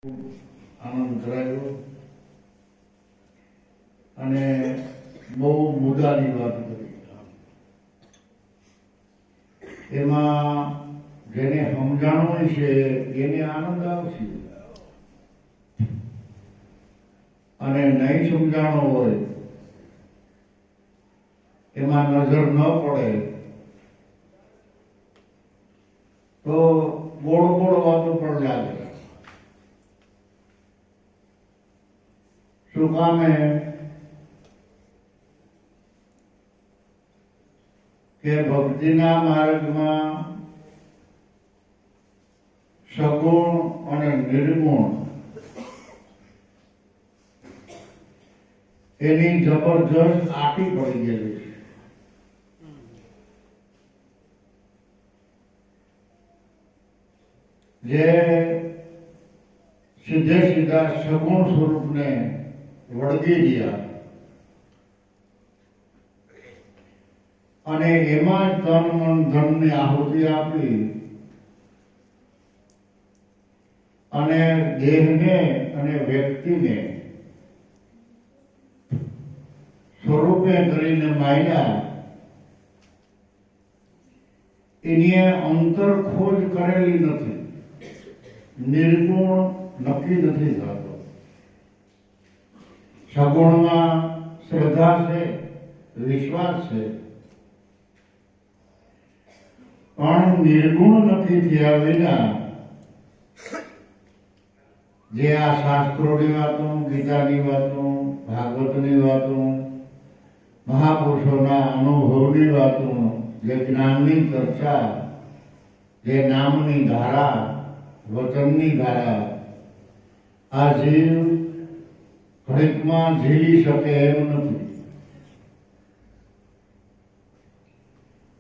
આનંદ કરાયો અને બહુ મુદ્દાની વાત કરી. એમાં જેને સમજાણું છે એને આનંદ આવશે અને નહીં સમજાણો હોય એમાં નજર ન પડે તો ગોળ ગોળ વાતો પણ લાગે. શું કામે કે ભક્તિના માર્ગમાં સગુણ અને નિર્ગુણ એની જબરજસ્ત આટી પડી ગયેલી છે. જે સીધે સીધા સગુણ સ્વરૂપને વળગી ગયા અને એમાં તન મન ધનની આહુતિ આપી અને દેહને અને વ્યક્તિને સ્વરૂપે કરીને માયલા એની અંતર ખોજ કરેલી નથી. નિર્ગુણ નક્કી નથી થતો. સગુણમાં શ્રદ્ધા છે, વિશ્વાસ છે, પણ નિર્ગુણ નક્કી થયા વિના જે આ શાસ્ત્રોની વાતો, ગીતાની વાતો, ભાગવતની વાતો, મહાપુરુષોના અનુભવની વાતો, જે જ્ઞાનની ચર્ચા, જે નામની ધારા, વચનની ધારા, આ જીવ ઘડીકમાં ઝીલી શકે એમ નથી.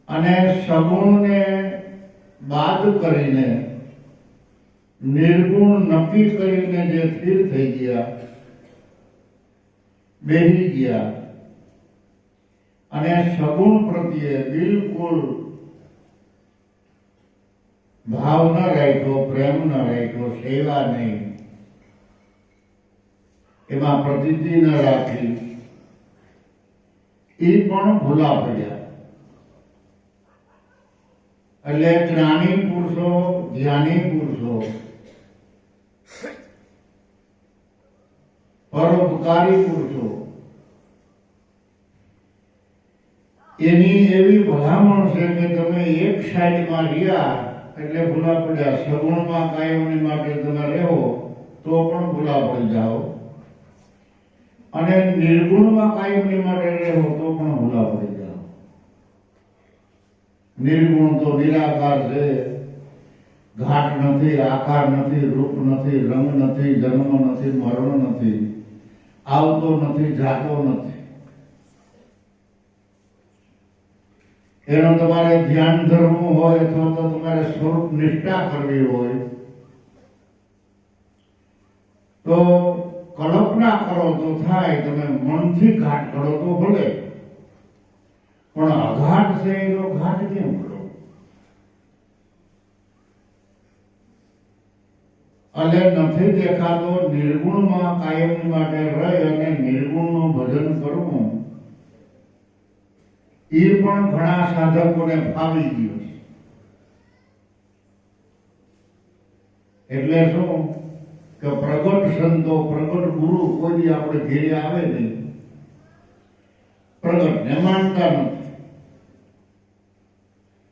અને સગુણને બાદ કરીને નિર્ગુણ નક્કી કરીને જે સ્થિર થઈ ગયા, બેસી ગયા અને સગુણ પ્રત્યે બિલકુલ ભાવ ન રાખ્યો, પ્રેમ ન રાખ્યો, સેવા નહીં, એમાં પ્રતીતિ ન રાખી, એ પણ ભૂલા પડ્યા. એટલે જ્ઞાની પુરુષો, ધ્યાની પુરુષો, પરોપકારી પુરુષો એની એવી ભલામણ છે કે તમે એક સાઈડમાં રહ્યા એટલે ભૂલા પડ્યા. સગુણમાં કાયમની માટે તમે રહો તો પણ ભૂલા પડી જાઓ અને નિર્ગુણમાં કાયમની માટે રહો તો પણ ભૂલા પડી જાઓ. નિર્ગુણ તો નિરાકાર છે. ઘાટ નથી, આકાર નથી, રૂપ નથી, રંગ નથી, જન્મ નથી, મરણ નથી, આવતો નથી, જાતો નથી. એનો તમારે ધ્યાન ધરવું હોય અથવા તો તમારે સ્વરૂપ નિષ્ઠા કરવી હોય તો કલ્પના કરો તો થાય. તમે મનથી ઘાટ કરો તો ભલે, પણ અઘાટ છે એનો ઘાટ કેમ કરો? એટલે નથી દેખાતો. નિર્ગુણમાં કાયમની માટે રહી અને નિર્ગુણનું ભજન કરવું એ પણ ઘણા સાધકોને ફાવી ગયું છે. એટલે શું કે પ્રગટ સંતો, પ્રગટ ગુરુ કોઈ આપણે ઘેરે આવે નહીં, પ્રગટને માનતા નથી.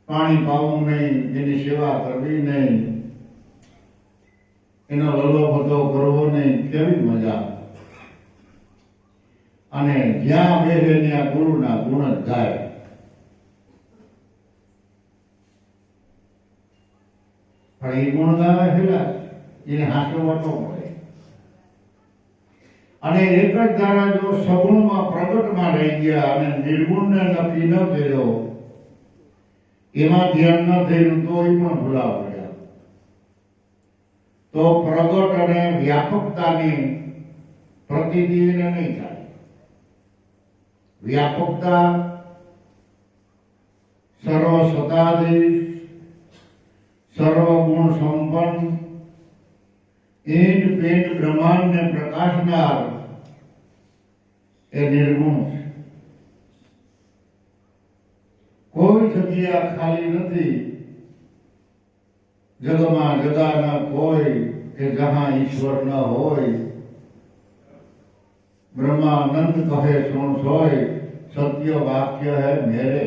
પાણી પાવું નહીં, એની સેવા કરવી નહીં, એનો લલો બધો કરવો નહીં, કેવી મજા. અને જ્યાં બેસે ત્યાં ગુરુના ગુણ જ ગાય. પણ એ ગુણ ગાવે પેલા એને હાથો વાટો પડે. અને એક જ ધારા જો સગુણમાં પ્રગટમાં રહી ગયા અને નિર્ગુણને નક્કી ન કર્યો, એમાં ધ્યાન ન થયું તો એ પણ ભૂલા પડ્યા. તો પ્રગટ અને વ્યાપકતાની પ્રતીતિ એને નહીં થાય. વ્યાપકતા સર્વ સતાધીશ, સર્વગુણ સંપન્ન ઈંડ પિંડ બ્રહ્માંડને પ્રકાશનાર એ નિર્ગુણ છે. કોઈ જગ્યા ખાલી નથી જગમાં જગા ન કોઈ કે જહાં ઈશ્વર ન હોય. બ્રહ્માનંદ કહે સુણ સોય સત્ય વાક્ય હે મેરે.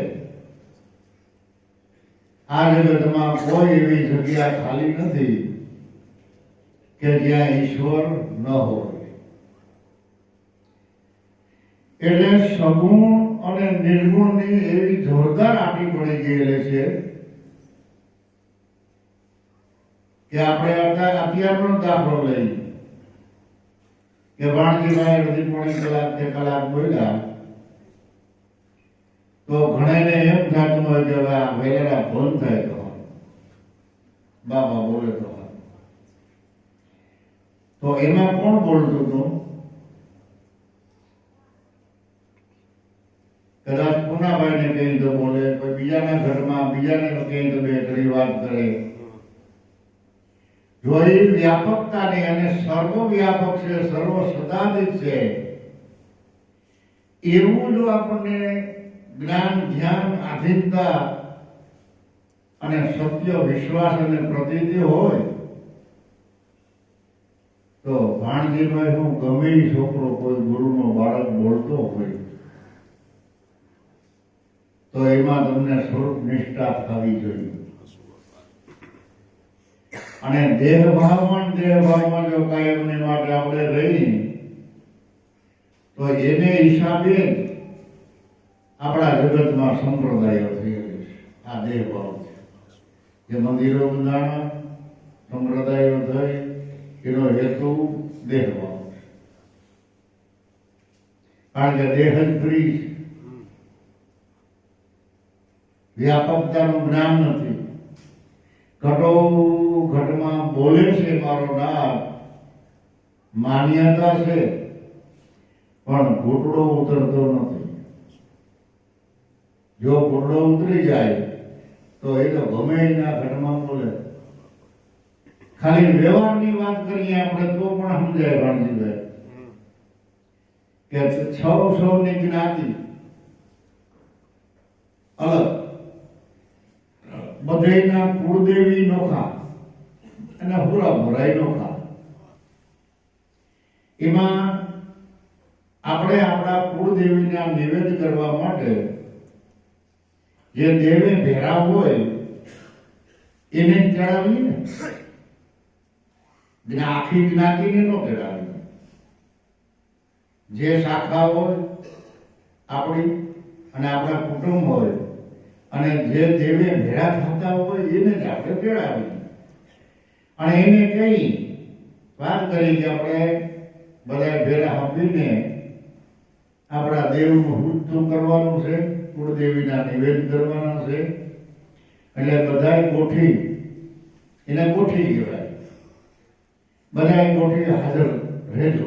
આ જગતમાં કોઈ એવી જગ્યા ખાલી નથી કે જ્યાં ઈશ્વર ન હોય. એટલે સગુણ અને નિર્ગુણની એવી જોરદાર આટી પડી ગયેલી છે કે આપણે અત્યારનો દાખલો લઈએ કે વાણજીભાઈ અડધી પોણી કલાક કે કલાક બોલ્યા તો ઘણાને એમ થતું હોય કે હવે આ વેલેરા ભૂલ થાય તો બાબા બોલે તો એમાં કોણ બોલતું હતું? કદાચ પૂનાભાઈને કહી તો બોલે, કોઈ બીજાના ઘરમાં બીજાને કહી તો બે ઘડી વાત કરે. જો એ વ્યાપકતાની અને સર્વવ્યાપક છે, સર્વ સદાદિત છે, એવું જો આપણને જ્ઞાન ધ્યાન આધીનતા અને સત્ય વિશ્વાસ અને પ્રતીતિ હોય તો ભાણજીભાઈ હું ગમે એ છોકરો કોઈ ગુરુનો બાળક બોલતો હોય તો એમાં તમને સ્વરૂપ નિષ્ઠા થવી જોઈએ. અને દેહભાવમાં જો કાયમને માટે આપણે રહી તો એને હિસાબે આપણા જગતમાં સંપ્રદાયો થયેલી છે. આ દેહભાવ છે જે મંદિરો બંધાણા સંપ્રદાયો થઈ એનો હેતુ દેહભાવ છે. કારણ કે દેહ જ ફ્રી છે, વ્યાપકતાનું જ્ઞાન નથી. ઘટો ઘટમાં બોલે છે મારો નાથ, માન્યતા છે પણ ઘૂંટડો ઉતરતો નથી. જો ઘૂંટડો ઉતરી જાય તો એ તો ગમે એના ઘટમાં બોલે. ખાલી વ્યવહારની વાત કરીએ આપણે તો પણ સમજાય ભાણજીભાઈ કે સૌની જ્ઞાતિ અલગ, બધેના કુળદેવી નોખા અને હુરા ભરાઈ નોખા. એમાં આપણે આપણા કુળદેવીને નિવેદ કરવા માટે જે દેવે ભેરા હોય એને ચડાવીએ ને, આખી જ્ઞાતિને ન ચડાવીએ. જે શાખા હોય આપણી અને આપણા કુટુંબ હોય અને જે દેવે ભેળા થતા હોય એને જ આપણે તેડાવીએ અને એને કઈ વાત કરી કે આપણે બધા ભેળા આપીને આપણા દેવનું હુતું કરવાનું છે, કુળદેવીના નિવેદ કરવાના છે. એટલે બધાય કોઠી, એને કોઠી કહેવાય, બધાય કોઠી હાજર રહેજો.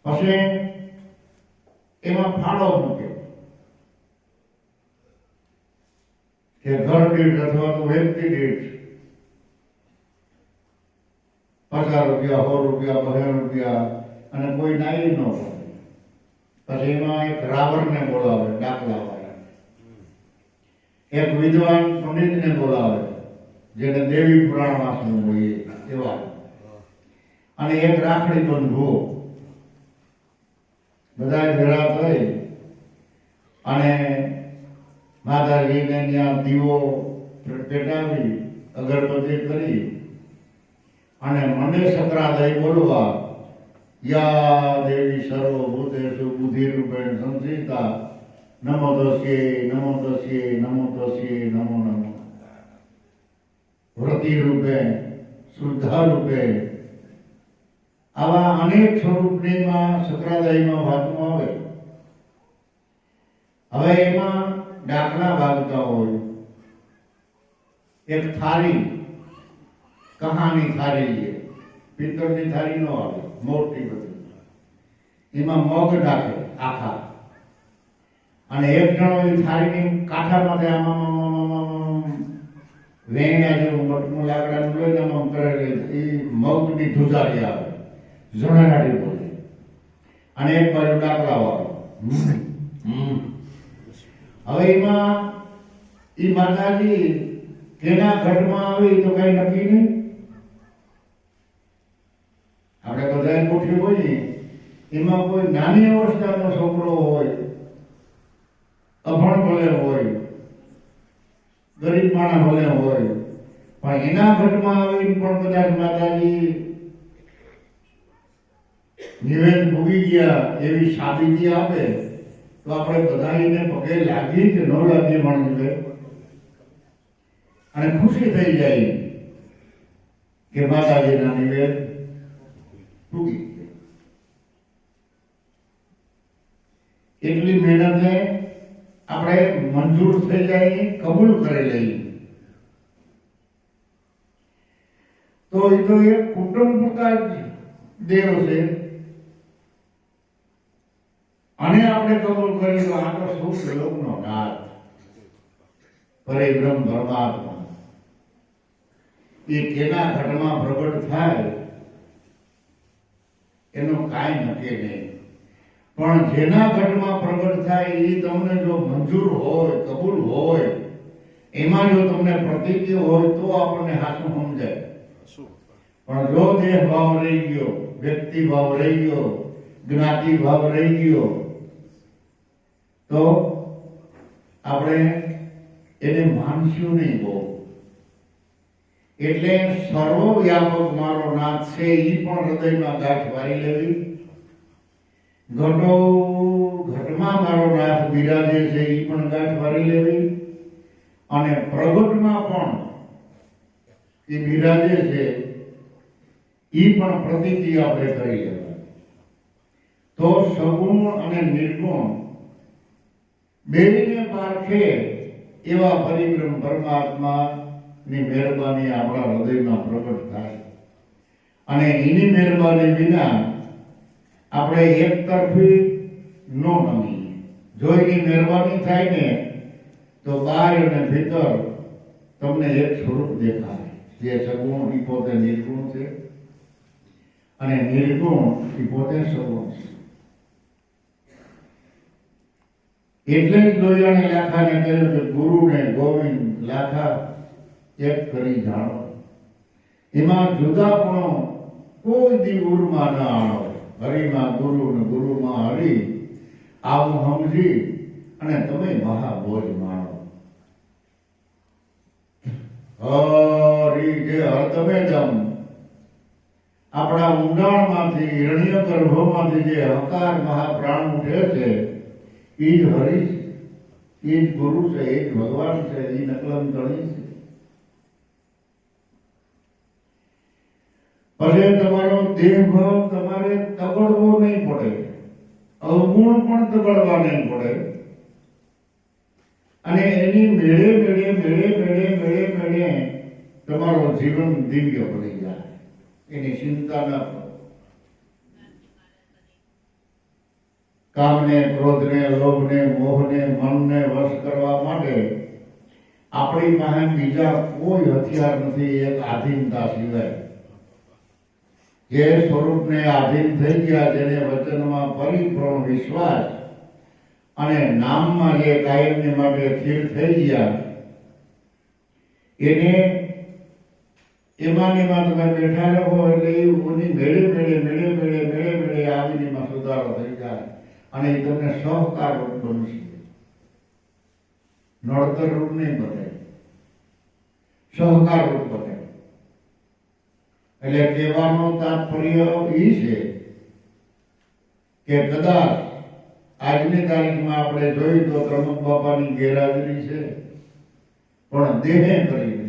પછી એમાં ફાળો મૂકે કે ઘર દીઠ અથવા તો વ્યક્તિ દીઠ 50 રૂપિયા 100 રૂપિયા 200 રૂપિયા અને કોઈ નાઈ ન પડે. પછી એમાં એક રાવણને બોલાવે દાખલા વાળા, એક વિદ્વાન પંડિતને બોલાવે જેને દેવી પુરાણ વાંચવું હોય એવા, અને એક રાખડી બંધવો. બધા ભેળા થઈ અને માતાજીને ત્યાં દીવો પેટાવી અગરબત્તી કરી અને મને સકરાદય બોલવા, યા દેવી સર્વભૂતેષુ બુદ્ધિરૂપેણ સંસ્થિતા નમો તસ્યે નમો તસ્યે નમો તસ્યે નમો નમો. વ્રતિ રૂપે શુદ્ધા રૂપે આવા અનેક સ્વરૂપનીમાં સકરાદયમાં વાતમાં આવે. હવે એમાં દાખલા વાગતા હોય. એક થાળી, કહાની થાળી છે, પિત્તળની થાળી ન આવે, મોટી બધી, એમાં મગ નાખે આખા અને એક જણો એ થાળીની કાંઠામાંથી આમ વેણ્યા જેવું મોટું લાકડાનું લઈને આમ કરે એ મગની ધુજારી આવે ઝણઝણાટી બોલે અને એક બાજુ ડાકલા વાળો હવે એમાં એ માતાજી કેના ઘટમાં આવે તો કઈ નક્કી નહીં. આપણે બધા ગોઠવી હોય એમાં કોઈ નાની અવસ્થાનો છોકરો હોય, અભણ ભલે હોય, ગરીબ માણસ ભલે હોય, પણ એના ઘટમાં આવીને પણ કદાચ માતાજી નિવેદ ભૂગી ગયા એવી સાબિતી આપે તો આપણે બધા એને પગે લાગી કે ન લાગી માણસે અને ખુશી થઈ જાય કે માતાજીના નિવેદ ભૂગી ગયા. એટલી મહેનતે આપણે મંજૂર થઈ જાય, કબૂલ કરી લઈએ તો એ તો એક કુટુંબ પૂરતા જ દેવ છે અને આપણે કબૂલ કરી તો આ તો સુખ લોકનો નાથ પરિબ્રહ્મ પરમાત્મા એ કેના ઘટમાં પ્રગટ થાય એનું કાંઈ નક્કી નહીં, પણ જેના ઘટમાં પ્રગટ થાય એ તમને જો મંજૂર હોય, કબૂલ હોય, એમાં જો તમને પ્રતીતિ હોય તો આપણને સાચું સમજાય. પણ જો દેહ ભાવ રહી ગયો, વ્યક્તિ ભાવ રહી ગયો, જ્ઞાતિ ભાવ રહી ગયો તો આપણે એને માનશું નહીં બહુ. એટલે સર્વવ્યાપક મારો નાથ છે એ પણ હૃદયમાં ગાંઠ વારી લેવી. ઘટમાં મારો નાથ બિરાજે છે એ પણ ગાંઠ વારી લેવી અને પ્રગટમાં પણ એ બિરાજે છે એ પણ પ્રતીતિ આપણે કરી લેવા. તો સગુણ અને નિર્ગુણ બેને પારખે એવા પરિબ્રહ્મ પરમાત્મા ની મહેરબાની આપણા હૃદયમાં પ્રગટ થાય અને એની મહેરબાની વિના આપણે એક તરફી ન નમીએ. જો એની મહેરબાની થાય ને તો બહાર અને ભીતર તમને એક સ્વરૂપ દેખાય. જે સગુણ એ પોતે નિર્ગુણ છે અને નિર્ગુણ એ પોતે સગુણ છે. એટલે જ લોહિયાણી લાખાને કહ્યું કે ગુરુ ને ગોવિંદ લાખા એક કરી જાણો. એમાં જુદાપણો કોઈ દી ઉરમાં ન આણો. હરિમાં ગુરુ ને ગુરુમાં હરિ આવું સમજી અને તમે મહાબોજ માણો. હરિ જે હતમે દમ આપણા ઊંડાણમાંથી હિરણ્ય ગર્ભમાંથી જે હકાર મહાપ્રાણ ઉઠે છે એ જ હરિ છે, એ જ ગુરુ છે, એ જ ભગવાન છે, એ નકલમ ગણી છે. પછી તમારો દેહ ભાવ તમારે તગડવો નહીં પડે, અવગુણ પણ તગડવા નહીં પડે અને એની મેળે મેળે મેળે મેળે મેળે મેળે તમારો જીવન દિવ્ય બની જાય. એની ચિંતા ન કરો. કામને, ક્રોધને, લોભને, મોહને, મનને વશ કરવા માટે આપણી પાસે બીજા કોઈ હથિયાર નથી એક આધીનતા સિવાય. જે સ્વરૂપને આધીન થઈ ગયા, જેને વચનમાં પરિપૂર્ણ વિશ્વાસ અને નામમાં જે કાયમની માટે સ્થિર થઈ ગયા, એને એમાં તમે બેઠા રહો એટલે એની મેળે મેળે મેળે મેળે મેળે મેળે આવીને એમાં સુધારો થઈ જાય અને એ તમને સહકાર રૂપ બનશે, નડતર રૂપ નહીં બને, સહકાર રૂપ બને. એટલે કહેવાનો તાત્પર્ય એ છે કે કદાચ આજની તારીખમાં આપણે જોઈએ તો પ્રમુખ બાપાની ગેરહાજરી છે, પણ દેહે કરીને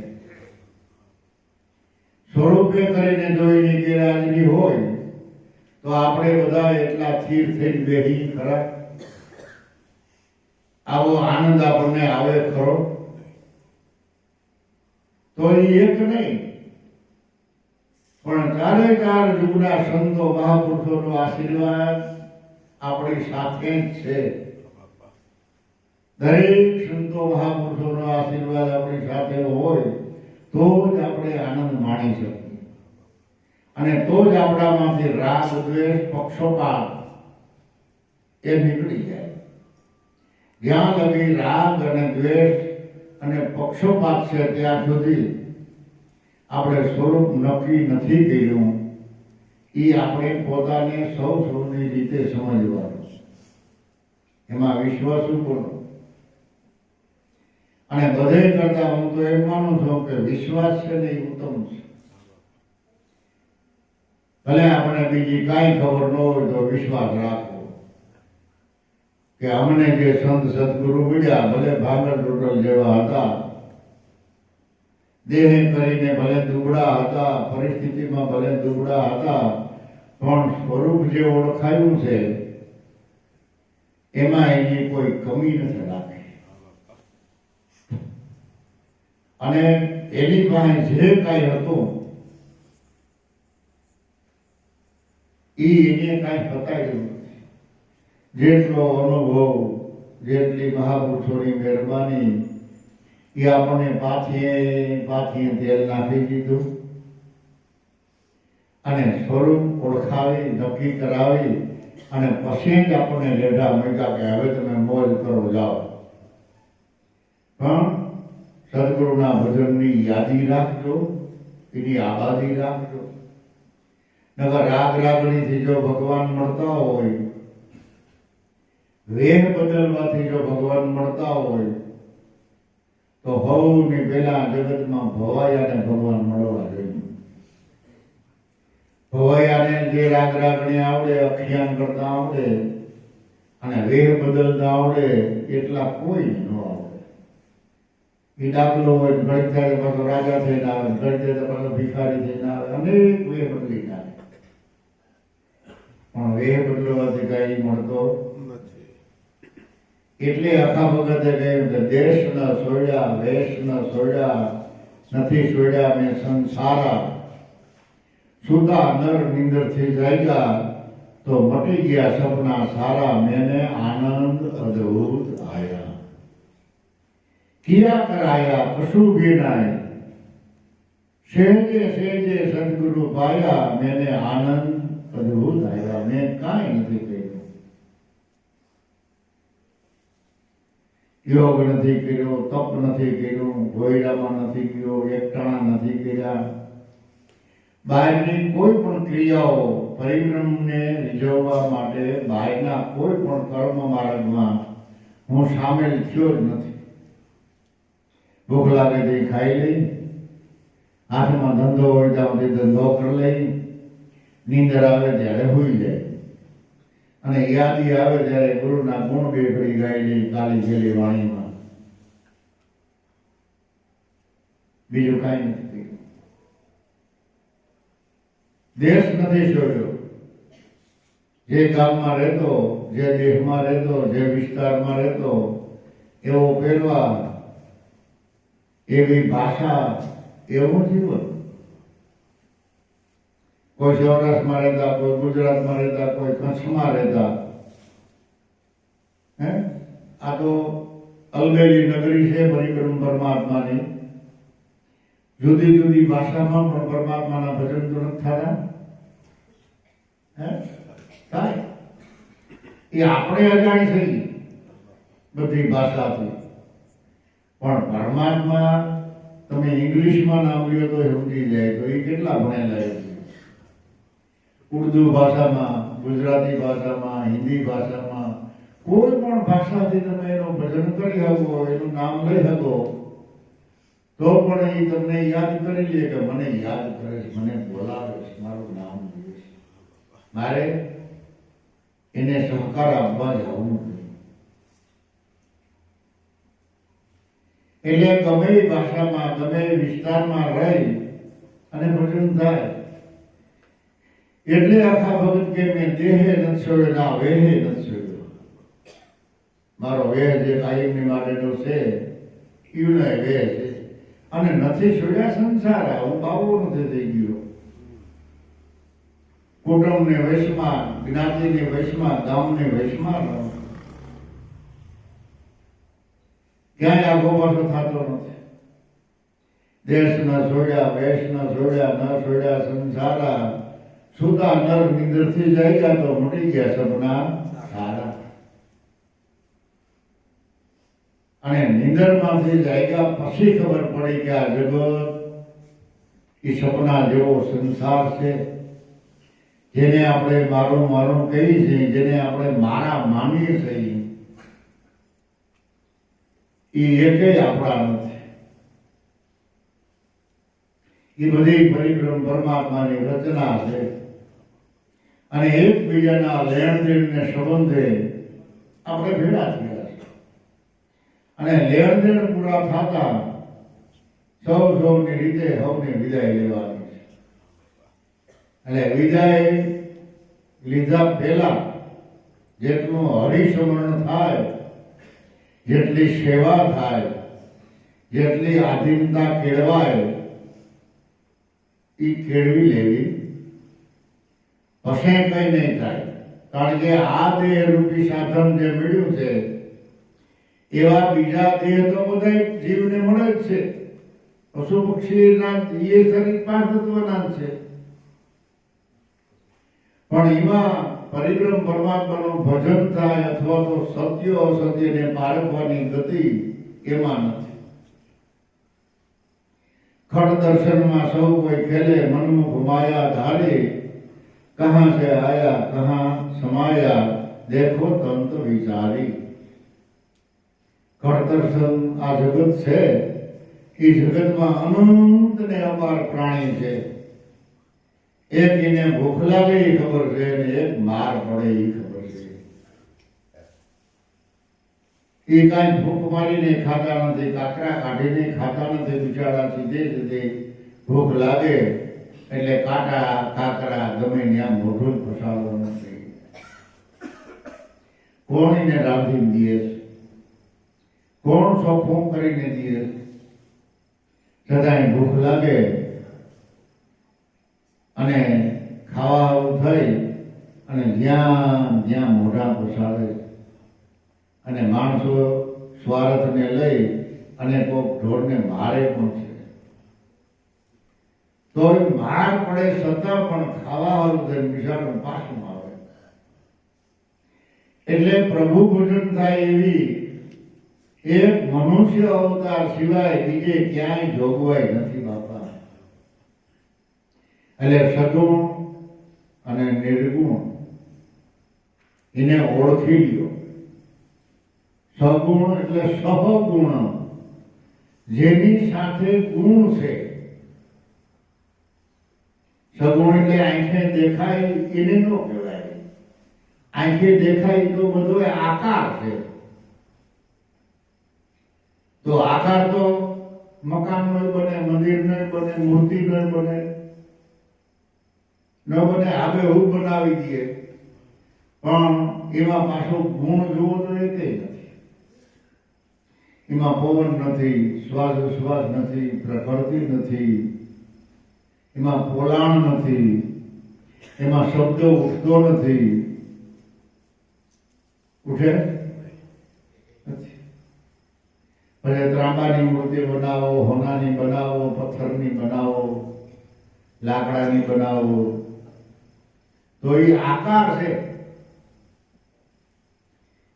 સ્વરૂપે કરીને જો એની ગેરહાજરી હોય તો આપણે બધા એટલા સ્થિર થઈને બેહી ખરા? આવો આનંદ આપણને આવે ખરો? તો એ એક નહીં પણ ચારે ચાર યુગના સંતો મહાપુરુષોનો આશીર્વાદ આપણી સાથે જ છે. દરેક સંતો મહાપુરુષોનો આશીર્વાદ આપણી સાથે હોય તો જ આપણે આનંદ માણી શકીએ અને તો જ આપણામાંથી રાગ દ્વેષ પક્ષપાત એ નીકળી જાય. જ્યાં લગી રાગ અને દ્વેષ અને પક્ષપાત છે ત્યાં સુધી આપણે સ્વરૂપ નક્કી નથી કર્યું. એ આપણે પોતાને સૌની રીતે સમજવાનું, એમાં વિશ્વાસ બોલો. અને બધે કરતા હું તો એમ માનું છું કે વિશ્વાસ છે ને એ ઉત્તમ છે. ભલે આપણે બીજી કાંઈ ખબર ન હોય તો વિશ્વાસ રાખવો કે અમને જે સંત સદગુરુ મળ્યા ભલે ભાગર ટોટલ જેવા હતા, દેહ કરીને ભલે દુબળા હતા, પરિસ્થિતિમાં ભલે દુબળા હતા, પણ સ્વરૂપ જે ઓળખાયું છે એમાં એની કોઈ કમી નથી રાખી. અને એની પાસે જે કાંઈ હતું એને કાંઈ હતાયું નથી. જેટલો અનુભવ, જેટલી મહાપુરુષોની મહેરબાની એ આપણને પાથીએ તેલ નાખી દીધું અને સ્વરૂપ ઓળખાવી નક્કી કરાવી અને પછી જ આપણને લેઢા મૂક્યા કે હવે તમે મોજ કરો જાઓ. પણ સદગુરુના ભજનની યાદી રાખજો, એની આબાદી રાખજો. નકર રાગ રાગણીથી જો ભગવાન મળતા હોય, વેહ બદલવાથી જો ભગવાન મળતા હોય તો હવની પેલા જગતમાં ભવાયાને ભગવાન મળવા જોઈએ. ભવાયાને જે રાગ રાગણી આવડે, અખ્યાન કરતા આવડે અને વેહ બદલતા આવડે એટલા કોઈ ન આવડે. એ દાખલો હોય ઘડી થાય પાછો રાજા થઈને આવે, ઘડી થાય પાછો ભિખારી થઈને આવે, અનેક વેહ બદલી નાખે. પણ વેહ બદલવાથી કઈ મળતો નથી. એટલે આખા ભગતે કહ્યું કે દેશ ન છોડ્યા, વેશ ન છોડ્યા, નથી છોડ્યા મેં સંસારા. સુતા નર નિંદર થી જાગ્યા તો મટી ગયા સપના સારા. મેને આનંદ અદ્ભુત આયા, કિયા કરાયા કશું भी नाय, સેજે સેજે સદગુરુ પાયા. મેને આનંદ અદ્ભુત આયા, મેં કાંઈ નથી કર્યું. યોગ નથી કર્યો, તપ નથી કર્યું, ભોયડામાં નથી ગયો, એકટાણા નથી કર્યા. બહારની કોઈ પણ ક્રિયાઓ પરિભ્રમને રીઝવવા માટે બહારના કોઈ પણ કર્મ માર્ગમાં હું સામેલ થયો જ નથી. ભૂખ લાગે તો ખાઈ લઈ, હાથમાં ધંધો હોય ત્યાં સુધી ધંધો કરી લઈ, નીંદર આવે ત્યારે હોઈ જાય અને યાદી આવે ત્યારે ગુરુના ગુણ બે ઘડી ગાઈ લઈ કાલી છેલ્લી વાણીમાં. બીજું કાંઈ નથી કર્યું. દેશ નથી છોડ્યો. જે ગામમાં રહેતો, જે દેશમાં રહેતો, જે વિસ્તારમાં રહેતો એવો પહેરવા, એવી ભાષા, એવું જીવન. કોઈ સૌરાષ્ટ્રમાં રહેતા, કોઈ ગુજરાતમાં રહેતા, કોઈ કચ્છમાં રહેતા. આ તો અલબેલી નગરી છે પરિક્રમ પરમાત્માની. જુદી જુદી ભાષામાં પણ પરમાત્માના ભજન તો નથી થતા. થાય એ આપણે અજાણી થઈ બધી ભાષાથી. પણ પરમાત્મા તમે ઇંગ્લિશમાં નામ લ્યો તો સમજી જાય તો એ કેટલા ભણેલા છે. ઉર્દુ ભાષામાં, ગુજરાતી ભાષામાં, હિન્દી ભાષામાં, કોઈ પણ ભાષાથી તમે એનું ભજન કરી શકો, એનું નામ લઈ શકો તો પણ એ તમને યાદ કરી લે કે મને યાદ કરે છે, મને બોલાવે છે, મારું નામ લે છે, મારે એને સહકાર આપવા જવું જોઈએ. એટલે ગમે એ ભાષામાં, ગમે એ વિસ્તારમાં રહી અને ભજન થાય. એટલે આખા ભગત કે મેં દેહે નથી છોડ્યો, ના વેહે નથી છોડ્યો. મારો વેહ જે કાયમની માટેનો છે ઈનો વેહ છે અને નથી છોડ્યા સંસાર. હું બાવો નથી થઈ ગયો. કુટુંબને વશમાં, જ્ઞાતિને વશમાં, ગામને વશમાં ક્યાંય આગો પાછો થતો નથી. દેશ ન છોડ્યા, વેશ ન છોડ્યા, ન છોડ્યા સંસારા, સુતા નર નિંદ્રથી જાગ્યા તો મટી ગયા સપના સારા. અને નિંદરમાંથી જાગ્યા પછી ખબર પડી કે આ જગત એ સપના જેવો સંસાર છે, જેને આપણે મારું મારું કહીએ છીએ, જેને આપણે મારા માનીએ છીએ, એ એકેય આપણા નથી. એ બધી પરિક્રમ પરમાત્માની રચના છે અને એકબીજાના લેણ દેણને સંબંધે આપણે ભેળા થયા છે. અને લેણ દેણ પૂરા થતા સૌની રીતે સૌને વિદાય લેવાની છે. એટલે વિદાય લીધા પહેલા જેટલું હરિસ્મરણ થાય, જેટલી સેવા થાય, જેટલી આધીનતા કેળવાય, એ કેળવી લેવી. પછી કઈ નહીં થાય. કારણ કે આ દેહ રૂપી સાધન જે મળ્યું છે એવા બીજા દેહ તો બધા જીવને મળે જ છે. પશુ પક્ષીના એ શરીર 5 તત્વના જ છે, પણ એમાં પરિક્રમ પરમાત્માનું ભજન થાય અથવા તો સત્ય અસત્યને પારખવાની ગતિ એમાં નથી. ખડ દર્શનમાં સૌ કોઈ ખેલે, મનમુખ માયા ધારે, કહા से आया कहाँ समाया, देखो तंत विचारी. ખડ દર્શન આ જગત છે, એ જગતમાં અનંત ને અપાર પ્રાણી છે. એક એને ભૂખ લાગે એ ખબર છે અને એક માર પડે એ ખબર છે. એ કાંઈ ભૂખ મારીને ખાતા નથી, કાકરા કાઢીને ખાતા નથી. બિચારા સીધે સીધે ભૂખ લાગે એટલે કાંટા કાકરા ગમે ત્યાં મોઢું ફસાવવું નથી. કોણ એને રાંધીને દે છે, કોણ ચોખ્ખું કરીને દે છે. છતાંય ભૂખ લાગે અને ખાવા થઈ અને જ્યાં જ્યાં મોઢા ફસાવે. અને માણસો સ્વાર્થને લઈ અને કોઈક ઢોરને મારે પણ છે. તો માર પડે છતાં પણ ખાવા વાળું બિચારું પાછું આવે. એટલે પ્રભુ ભોજન થાય એવી એક મનુષ્ય અવતાર સિવાય બીજે ક્યાંય જોગવાઈ નથી બાપા. એટલે સગુણ અને નિર્ગુણ એને ઓળખી લ્યો. સગુણ એટલે સહગુણ, જેની સાથે ગુણ છે. સગુણ એટલે આંખે દેખાય એને ન કહેવાય. આંખે દેખાય તો બધો આકાર છે. તો આકાર તો મકાન નો બને, મંદિર નો બને, મૂર્તિ નો બને, ન બને આબેહૂબ બનાવી દે. પણ એમાં પાછો ગુણ જોવો તો એ કઈ નથી. એમાં પવન નથી, શ્વાસ ઉશ્વાસ નથી, પ્રકૃતિ નથી, એમાં પોલાણ નથી, એમાં શબ્દ ઉઠતો નથી. ઉઠે નથી. પછી ત્રાંબાની મૂર્તિ બનાવો, હોનાની બનાવો, પથ્થરની બનાવો, લાકડાની બનાવો, તો એ આકાર છે.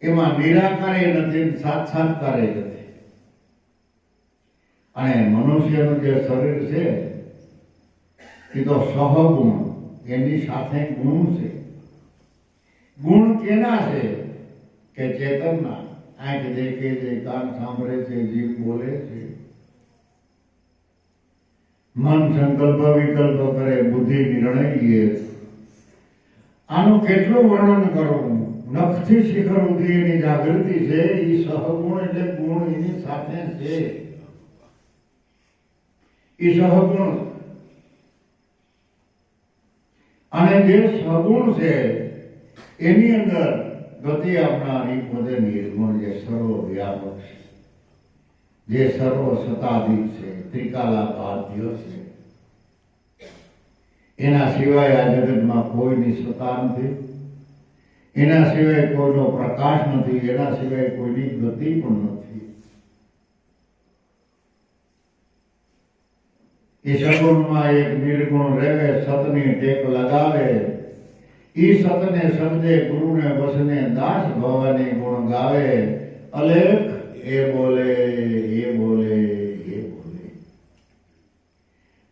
એમાં નિરાકારે નથી, સાક્ષાત્કારે નથી. અને મનુષ્યનું જે શરીર છે એ તો સહગુણ, એની સાથે ગુણ છે. ગુણ કેના છે કે ચેતનના. આંખ દેખે છે, કાન સાંભળે છે, જીભ બોલે છે, મન સંકલ્પ વિકલ્પ કરે, બુદ્ધિ નિર્ણય લે. આનું કેટલું વર્ણન કરવું. નખથી શિખર સુધી એની જાગૃતિ છે. એ સહગુણ એટલે ગુણ એની સાથે છે. એ સહગુણ. અને જે સગુણ છે એની અંદર ગતિ આપનારી પોતે નિર્ગુણ, જે સર્વ વ્યાપક છે, જે સર્વ સતાધિક છે, ત્રિકાલાબાધ્ય છે. એના સિવાય આ જગતમાં કોઈની સત્તા નથી, એના સિવાય કોઈનો પ્રકાશ નથી, એના સિવાય કોઈની ગતિ પણ નથી. એ સગુણમાં એક નિર્ગુણ રહેવે, સતની ટેક લગાવે, ઈ સતને શબ્દે ગુરુને વસને દાસ ભવાની ગુણ ગાવે, અલેખ એ બોલે એ બોલે એ બોલે.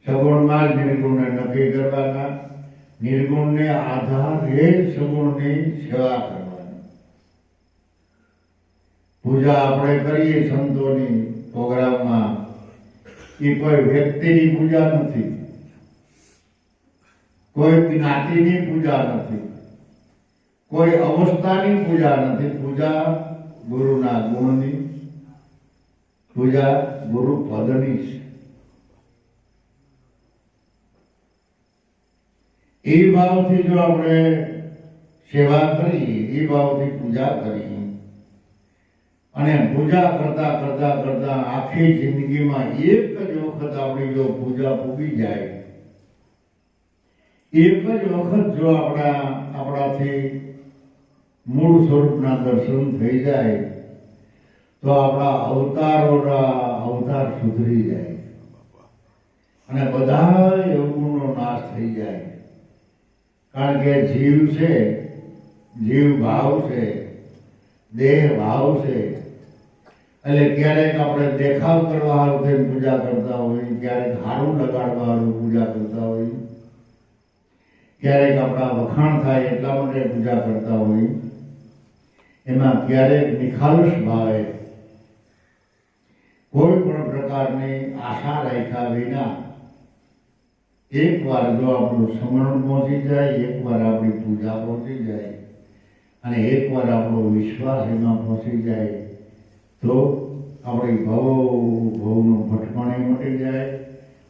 સગુણમાં જ નિર્ગુણને નક્કી કરવાના, નિર્ગુણને આધારે જ સગુણની સેવા કરવાની. પૂજા આપણે કરીએ સંતોની પ્રોગ્રામમાં, એ કોઈ વ્યક્તિની પૂજા નથી, કોઈ જ્ઞાતિની પૂજા નથી, કોઈ અવસ્થાની પૂજા નથી. પૂજા ગુરુના ગુણની, પૂજા ગુરુ પદની છે. એ ભાવથી જો આપણે સેવા કરીએ, એ ભાવથી પૂજા કરીએ, અને પૂજા કરતા કરતા કરતા આખી જિંદગીમાં એક જ વખત આપણી જો પૂજા પૂગી જાય, એક જ વખત જો આપણાથી મૂળ સ્વરૂપના દર્શન થઈ જાય, તો આપણા અવતારોના અવતાર સુધરી જાય અને બધા અવગુણનો નાશ થઈ જાય. કારણ કે જીવ છે, જીવ ભાવ છે, દેહ ભાવ છે. એટલે ક્યારેક આપણે દેખાવ કરવા હારું થઈને પૂજા કરતા હોય, ક્યારેક હારું લગાડવા હારું પૂજા કરતા હોય, ક્યારેક આપણા વખાણ થાય એટલા માટે પૂજા કરતા હોય. એમાં ક્યારેક નિખાલસ ભાવે કોઈ પણ પ્રકારની આશા રાખ્યા વિના એકવાર જો આપણું સ્મરણ પહોંચી જાય, એકવાર આપણી પૂજા પહોંચી જાય અને એકવાર આપણો વિશ્વાસ એમાં પહોંચી જાય, તો આપણી ભવનું ભટકણી મટી જાય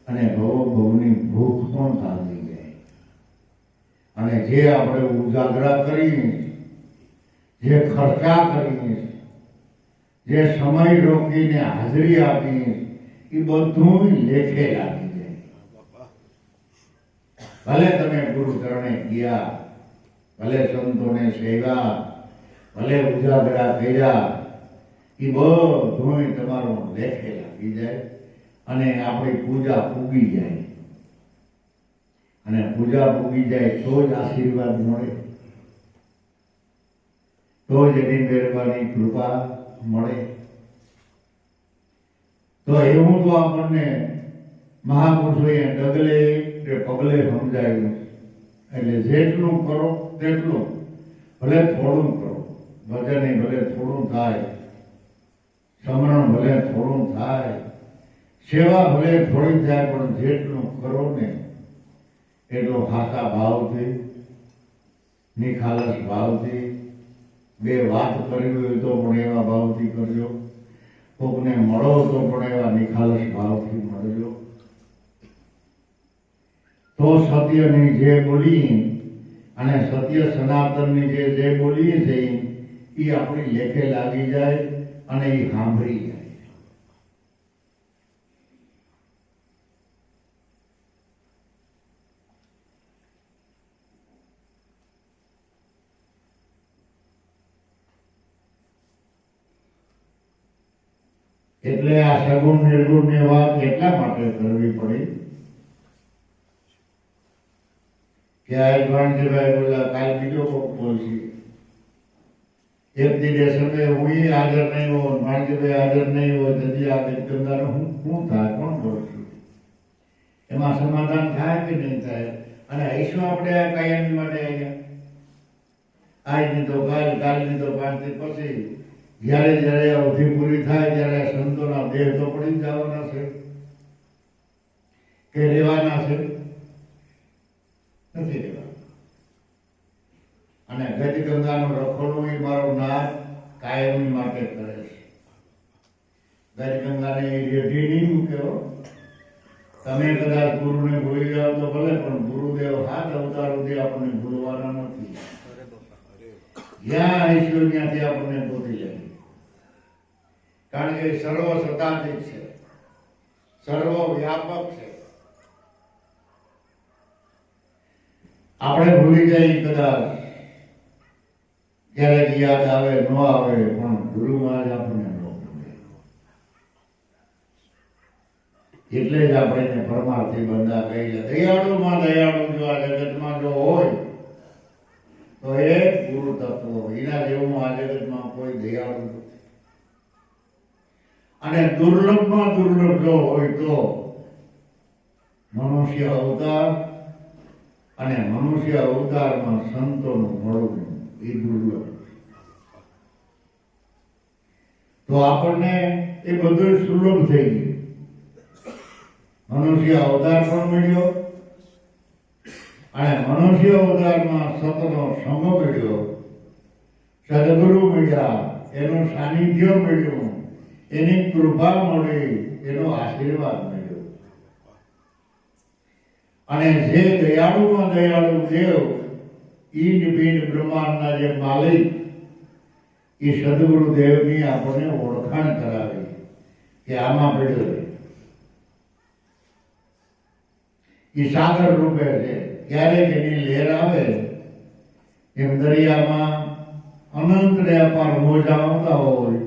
અને ભવની ભૂખ પણ તાળી જાય. અને જે આપણે ઉજાગરા કરીને, જે ખર્ચા કરીને, જે સમય રોકીને હાજરી આપીને, એ બધું લેખે લાગી જાય. ભલે તમે ગુરુ ચરણે ગયા, ભલે સંતોને સેવા, ભલે ઉજાગરા કર્યા, એ બધું તમારો લેખે લાગી જાય અને આપણી પૂજા પૂગી જાય. અને પૂજા પૂગી જાય તો જ આશીર્વાદ મળે, તો જ એની મહેરબાની કૃપા મળે. તો એવું તો આપણને મહાપુરુષોએ ડગલે કે પગલે સમજાયું. એટલે જેટલું કરો તેટલું, ભલે થોડું કરો, ભજન ભલે થોડું થાય, સમરણ ભલે થોડું થાય, સેવા ભલે થોડી થાય, પણ જેટલું કરો ને એટલો ખાસા ભાવથી, નિખાલસ ભાવથી, બે વાત કરવી હોય તો પણ એવા ભાવથી કરજો, કોકને મળો તો પણ એવા નિખાલસ ભાવથી મળજો. તો સત્યની જે બોલી અને સત્ય સનાતનની જે બોલીએ છે એ આપણી લેખે લાગી જાય અને એ સાંભળી જાય. એટલે આ સગુણ નિર્ગુણની વાત એટલા માટે કરવી પડી કે આ ભાણજીભાઈ બોલા, કાલ બીજો કોક બોલશે, એક દિવસ સમય હું હાજર નહીં હોય, ભાણજીભાઈ હાજર નહીં હોય, તેથી આ ગંગાનું શું થાય, કોણ બોલશે? એમાં સમાધાન થાય કે નહીં થાય? અને આઈશું આપણે આ કાયમી માટે અહીંયા, આજની તો કાલ, કાલની તો 5 દી પછી, જ્યારે જ્યારે અવધિ પૂરી થાય ત્યારે સંતોના દેહ તો પડી જવાના છે કે રહેવાના છે? નથી રહેવાના. અને ગતિ ગંગાનો રખોડું એ મારો નાથ કાયમી માટે કરે છે. ગતિ ગંગાને રેઢી નહીં મૂક્યો. તમે કદાચ ગુરુને ભૂલી જાઓ તો ભલે, પણ ગુરુદેવ 7 અવતાર સુધી આપણને ભૂલવાના નથી. જ્યાં ઈશ્વર ત્યાંથી આપણને ગોતી જાય. કારણ કે સર્વ સત્તાધીશ છે, સર્વ વ્યાપક છે. આપણે ભૂલી જઈએ કદાચ, ક્યારેક યાદ આવે ન આવે, પણ ગુરુ મહારાજ આપણને ન ભૂલે. એટલે જ આપણે એને પરમાર્થી બંધા કહીએ. દયાળુમાં દયાળુ જો આ જગતમાં જો હોય તો એ ગુરુ તત્વ, એના જેવું આ જગતમાં કોઈ દયાળુ નથી. અને દુર્લભમાં દુર્લભ જો હોય તો મનુષ્ય અવતાર, અને મનુષ્ય અવતારમાં સંતોનું મળવું એ દુર્લભ. તો આપણને એ બધું સુલભ થઈ ગયું. મનુષ્ય અવતાર પણ મળ્યો, અને મનુષ્ય અવતારમાં સતનો સંગ મળ્યો, સદગુરુ મળ્યા, એનું સાનિધ્ય મળ્યું, એની કૃપા મળી, એનો આશીર્વાદ મળ્યો. અને જે દયાળુમાં દયાળુ દેવ, ઈંડ પિંડ બ્રહ્માંડના જે માલિક, એ સદગુરુ દેવની આપણને ઓળખાણ કરાવી કે આમાં પડ્યો છે. એ સાગર રૂપે છે. ક્યારેક એની લહેર આવે એમ દરિયામાં અનંત ને અપાર મોજા આવતા હોય,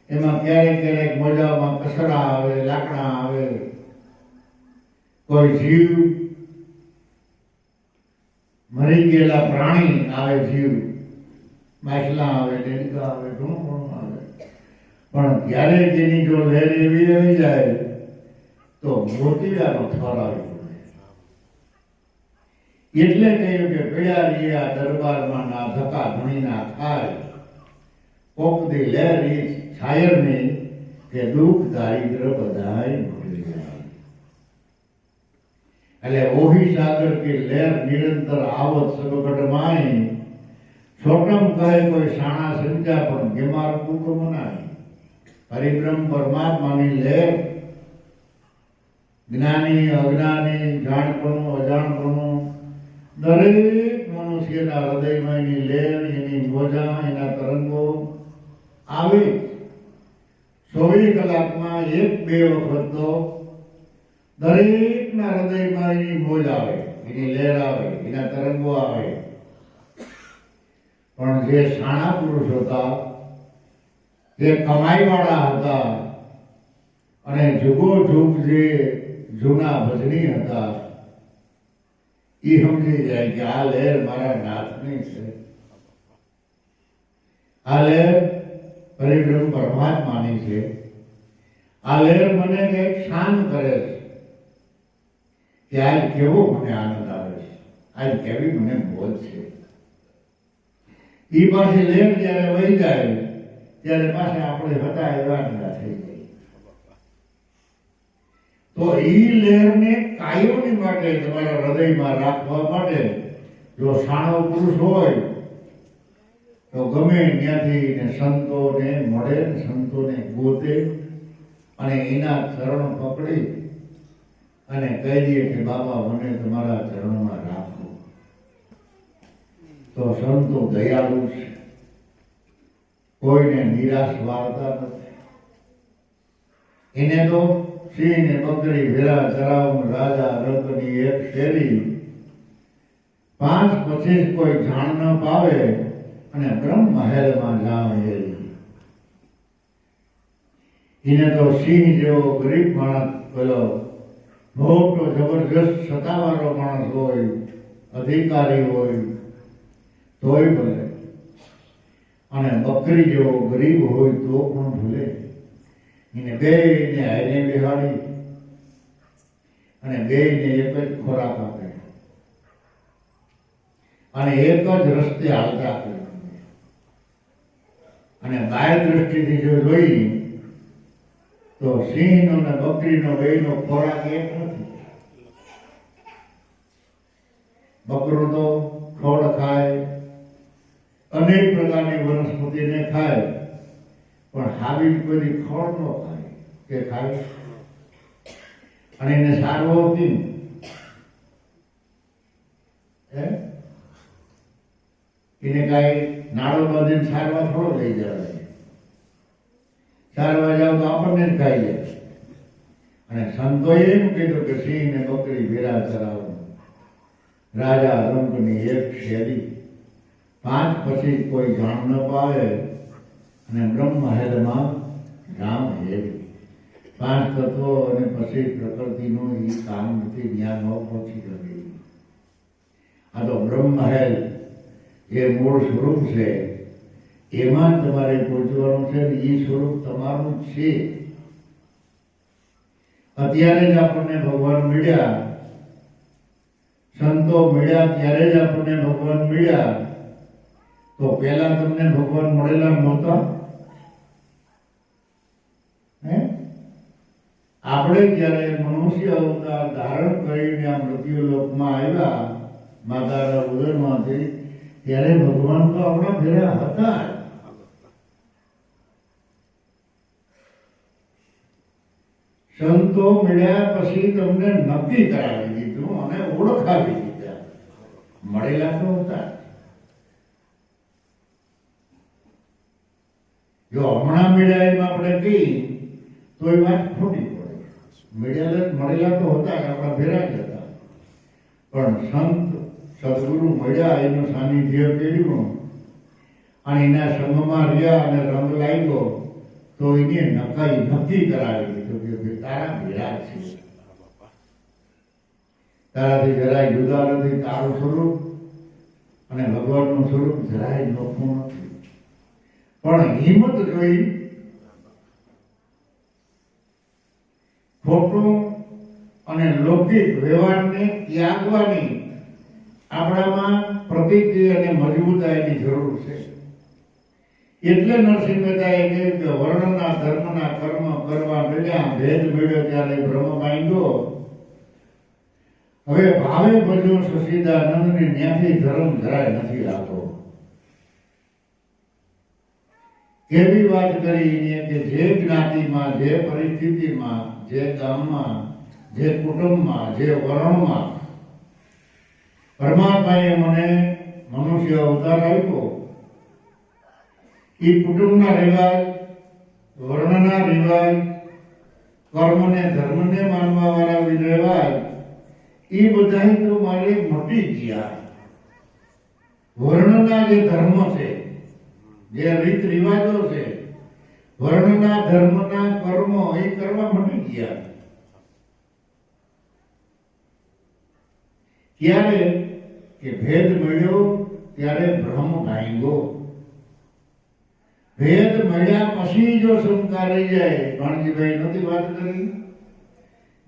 એમાં ક્યારેક ક્યારેક મોજામાં કસડા આવે, લાકડા આવે, કોઈ જીવ મરી ગયેલા પ્રાણી આવે, જીવ માછલા આવે, ડેંકા આવે, ઘણું ઘણું આવે. પણ ક્યારેક એની જો લહેર એવી આવી જાય તો મોતીડાનો થર આવી. એટલે કહ્યું કે પીડા રહ્યા દરબારમાં ના ધક્કા ધણી ના ખાય, કોક દી લહેરી છાયર ની કે દુઃખ દારિદ્ર બધાય ભૂલી જાય. એટલે ઓહી સાગર की लहर निरंतर आवत सगट माई, छोटम कहे कोई साणा समझा पण गेमार कूक मनाई. परिब्रह्म परमात्माની લહેર જ્ઞાની અજ્ઞાની, જાણપણું અજાણપણું દરેક મનુષ્યના હૃદયમાં એની લહેર, એની મોજા, એના તરંગો આવે. 24 કલાકમાં 1-2 વખત તો દરેકના હૃદયમાં એની મોજ આવે, એની લહેર આવે, એના તરંગો આવે. પણ જે સાણા પુરુષ હતા, જે કમાઈવાળા હતા, અને જુગો જુગ જે જૂના ભજની હતા, એ સમજી જાય કે આ લહેર મારા નાથની છે, આ લહેર પરિબ્રહ્મ પરમાત્માની છે, આ લહેર મને કંઈક શાંત કરે છે કે આજ કેવો મને આનંદ આવે છે, આજ કેવી મને મોજ છે. એ પાછી લહેર જ્યારે વહી જાય ત્યારે પાછા આપણે હતા એવા ના થઈ જાય. તો એ લહેરને કાયમની માટે તમારા હૃદયમાં રાખવા માટે જો સાણો પુરુષ હોય તો ગમે ત્યાંથી ને સંતોને મળે, સંતોને ગોતે, અને એના ચરણ પકડી અને કહી દે કે બાબા મને તમારા ચરણોમાં રાખો. તો સંતો દયાળુ છે, કોઈને નિરાશ વાળતા નથી. એને તો સિંહ ને બકરી ભેરા ચરાવું રાજા રંગની એક શેરી, 5 પછી કોઈ જાણ ન પાવે, અને બ્રહ્મ મહેલમાં જામ એરી. એને તો સિંહ જેવો ગરીબ માણસ, પેલો મોટો જબરજસ્ત સત્તાવાળો માણસ હોય, અધિકારી હોય તોય ભલે, અને બકરી જેવો ગરીબ હોય તો પણ ભલે. એને બેયને હાઈને બેહાડી અને બેયને એક જ ખોરાક આપે અને એક જ રસ્તે હાલતા કરે. અને બાહ્ય દ્રષ્ટિથી જો જોઈએ તો સિંહનો ને બકરીનો બેયનો ખોરાક એક નથી. બકરો તો ખોળ ખાય, અનેક પ્રકારની વનસ્પતિને ખાય, પણ હાવી બધી ખોળ ન ખાય કે ખાય, અને એને સારવો હતી એને કાંઈ નાળો બાંધીને સારવા થોડો લઈ જાય. સારવા જાવ તો આપણને જ ખાઈ જાય. અને સંતોએ એમ કીધું કે સિંહ ને બકરી ભેરા ચરાવો, રાજા રંગની એક શેરી, 5 પછી કોઈ જાણ ન પાવે, અને બ્રહ્મ મહેલમાં રામ હેરી. પાંચ તત્વો અને પછી પ્રકૃતિનું એ કામ નથી, ત્યાં ન પહોંચી શકે. આ તો બ્રહ્મ મહેલ એ મૂળ સ્વરૂપ છે, એમાં તમારે પહોંચવાનું છે. એ સ્વરૂપ તમારું જ છે. અત્યારે જ આપણને ભગવાન મળ્યા, સંતો મળ્યા ત્યારે જ આપણને ભગવાન મળ્યા. તો પહેલા તમને ભગવાન મળેલા નહોતા? આપણે જ્યારે મનુષ્ય અવતાર ધારણ કરીને આ મૃત્યુ લોકમાં આવ્યા માતાના ઉદરમાંથી, ત્યારે ભગવાન તો આપણા ભેરા હતા. સંતો મળ્યા પછી તમને નક્કી કરાવી દીધું અને ઓળખાવી દીધા. મળેલા તો હતા. જો હમણાં મળ્યા એમ આપણે કહી તો એ વાત ખોટી પડે. મળેલા તો હતા, આપણા ભેરા જ હતા. પણ સંત સદગુરુ મળ્યા, એનું સાનિધ્ય કેળવ્યું અને એના સંગમાં રહ્યા અને રંગ લાગ્યો, તો એને નક્કી કરાવી દીધું કે તારા ભેરા છે, તારાથી જરાય જુદા નથી. તારું સ્વરૂપ અને ભગવાનનું સ્વરૂપ જરાય નોખું નથી. પણ હિંમત જોઈ ખોટું અને લૌકિક વ્યવહારને ત્યાગવાની આપણામાં પ્રતિક્રિયા અને મજબૂતાઈની જરૂર છે. એટલે નરસિંહ મહેતાએ કહ્યું કે વર્ણના ધર્મના કર્મ કરવા મળ્યા, ભેદ મળ્યો ત્યારે ભ્રમ બાંધ્યો. હવે ભાવે ભજો સસીદાનંદને ન્યાથી ધર્મ જરાય નથી રાખો. કેવી વાત કરી કે જે જ્ઞાતિમાં, જે પરિસ્થિતિમાં, જે ગામમાં, જે કુટુંબમાં, જે વર્ણમાં પરમાત્માએ મને મનુષ્ય અવતાર આપ્યો, એ કુટુંબના રિવાજ, વર્ણના રિવાજ, કર્મને ધર્મને માનવા વાળા રિવાજ, એ બધા તો મારે મટી ગયા. વર્ણના જે ધર્મ છે, જે રીત રિવાજો છે, વર્ણના ધર્મના કર્મો, એ કરવા મટી ગયા. ત્યારે કે ભેદ મળ્યો ત્યારે ભ્રમ ભાંગ્યો. ભેદ મળ્યા પછી જો શંકા રહી જાય, ભાણજીભાઈ નથી વાત કરી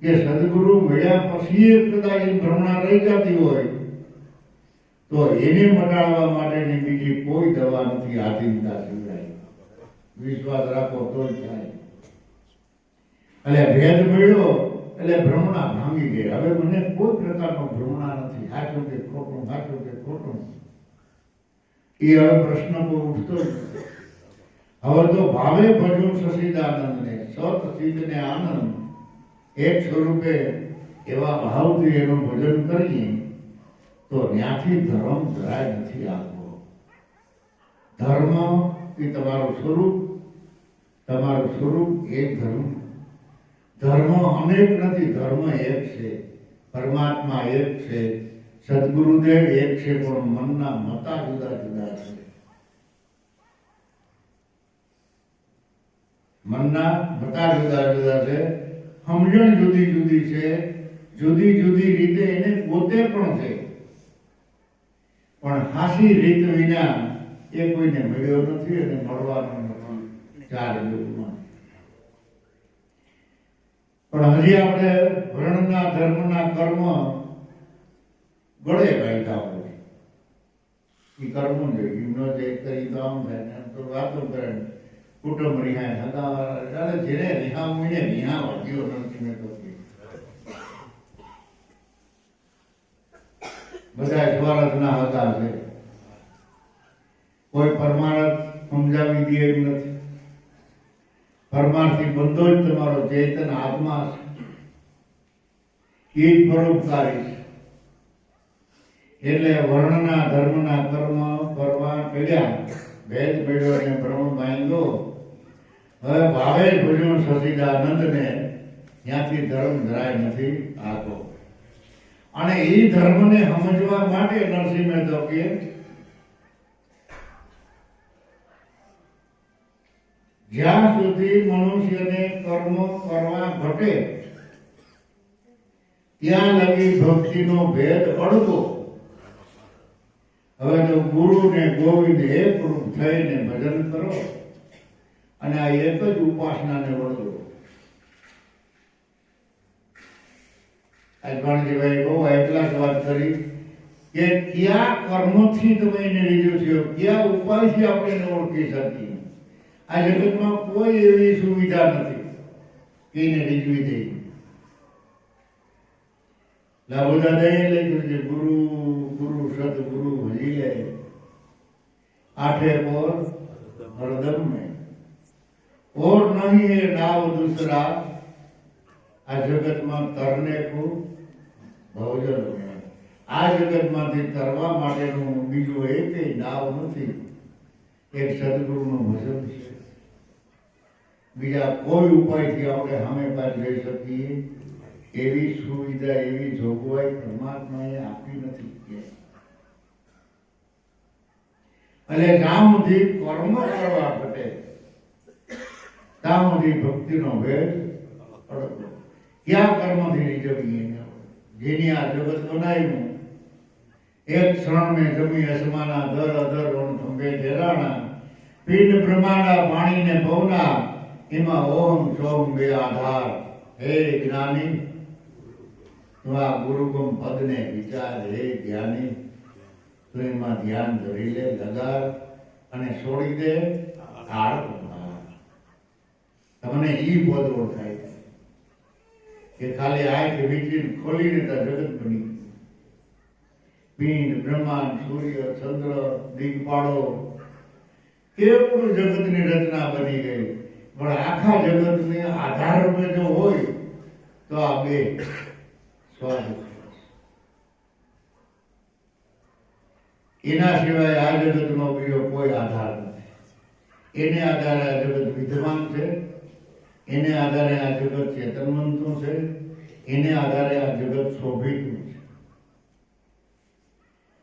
કે સદગુરુ મળ્યા પછી કદાચ ભ્રમણા રહી જતી હોય તો એને મટાડવા માટેની બીજી કોઈ દવા નથી આધીનતા સિવાય. વિશ્વાસ રાખો તો જ થાય. એટલે ભેદ મળ્યો એટલે ભ્રમણા ભાંગી ગઈ. હવે મને કોઈ પ્રકારનો ભ્રમણા નથી, સાચું કે ખોટું, સાચું કે ખોટું, એ હવે પ્રશ્ન કોઈ ઉઠતો જ નથી. હવે તો ભાવે ભજવું સસીદાનંદને, સત સિદ્ધને આનંદ, એક સ્વરૂપે એવા ભાવથી એનું ભજન કરીએ તો ત્યાંથી ધર્મ જરાય નથી આવતો. ધર્મ એ તમારું સ્વરૂપ, તમારું સ્વરૂપ એક ધર્મ. ધર્મ અનેક નથી, ધર્મ એક છે. પરમાત્મા એક છે, સદગુરુદેવ એક છે, પણ મનના મતા જુદા જુદા છે. મનના મતા જુદા જુદા છે, સમજણ જુદી જુદી છે, જુદી જુદી રીતે એને પોતે પણ છે. પણ હાસી રીત વિના એ કોઈને મળ્યો નથી અને મળવાનો નથી ચાર યુગમાં. પણ હજી આપણે વર્ણના ધર્મના કર્મ ગળે બાંધ્યા હોય. એ કર્મ જોઈએ, એમનો જે કરી તો આમ થાય ને તો વાતો કરે, કુટુંબ રિહાય, હતા જેને રિહા મૂઈને રિહા વધ્યો નથી. મેં તો બધા સ્વાર્થના હતા છે, કોઈ પરમાર્થ સમજાવી દે એમ નથી. પરમાર્થથી બધો જ તમારો ચેતન આત્મા છે, એ જ પરોપકારી છે. એટલે વર્ણના ધર્મના કર્મ કરવા પડ્યા, ભેદ પડ્યો અને ભ્રમ બાંધ્યો. હવે ભાવે ભજવું સસીદાનંદને, ત્યાંથી ધર્મ જરાય નથી આવતો. અને એ ધર્મને સમજવા માટે નરસિંહ મહેતા કે જ્યાં સુધી મનુષ્યને કર્મ કરવા ઘટે ત્યાં લગી ભક્તિનો ભેદ અડગો. હવે તો ગુરુ ને ગોવિંદ એક રૂપ થઈને ભજન કરો અને આ એક જ ઉપાસનાને વળગો. આજ ભાણજીભાઈ બહુ એટલા જ વાત કરી કે કયા કર્મથી તમે એને લીધું છે, કયા ઉપાયથી આપણે એને ઓળખી શકીએ. આ જગતમાં કોઈ એવી સુવિધા નથી કે એને રીઝવી દે. લાભોદાદાએ લખ્યું છે ગુરુ ગુરુ સદગુરુ ભજી લે આઠે પોર હરદમ में और नहीं है नाव दूसरा આ જગતમાં તરને કો ભવજન. આ જગતમાંથી તરવા માટેનું બીજું એકેય નાવ નથી. એક સદગુરુનું ભજન છે. બીજા કોઈ ઉપાયથી આપણે સામે પાર જઈ શકીએ એવી સુવિધા એવી જોગવાઈ પરમાત્માએ આપી નથી. એટલે જ્યાં સુધી કર્મ કરવા ઘટે ત્યાં સુધી ભક્તિનો ભેદ અડકો. ક્યાં કર્મથી રીઝવીએ? જેની આ જગત બનાવ્યું એક ક્ષણ મેં જમી અસમાના દર અધર રણ ખંભે ઘેરાણા પિંડ બ્રહ્માંડા પાણી ને પવના એમાં ઓમ સોમ બે આધાર. હે જ્ઞાની તું આ ગુરુગમ પદને વિચાર. હે જ્ઞાની તું એમાં ધ્યાન ધરી લે, લગાડ અને છોડી દે આળ. તમને ઈ પદ ઓળખાય કે ખાલી આંખ વીંચીને ખોલીને તો જગત બની. પિંડ બ્રહ્માંડ સૂર્ય ચંદ્ર દિગ્પાળો કેવળ જગતની રચના બની ગઈ. પણ આખા જગતને આધાર રૂપે જો હોય તો આ બે શ્વાસ. એના સિવાય આ જગતનો બીજો કોઈ આધાર નથી. એને આધારે આ જગત વિદ્યમાન છે, એને આધારે આ જગત ચેતનવંતું છે, એને આધારે આ જગત શોભિતું છે.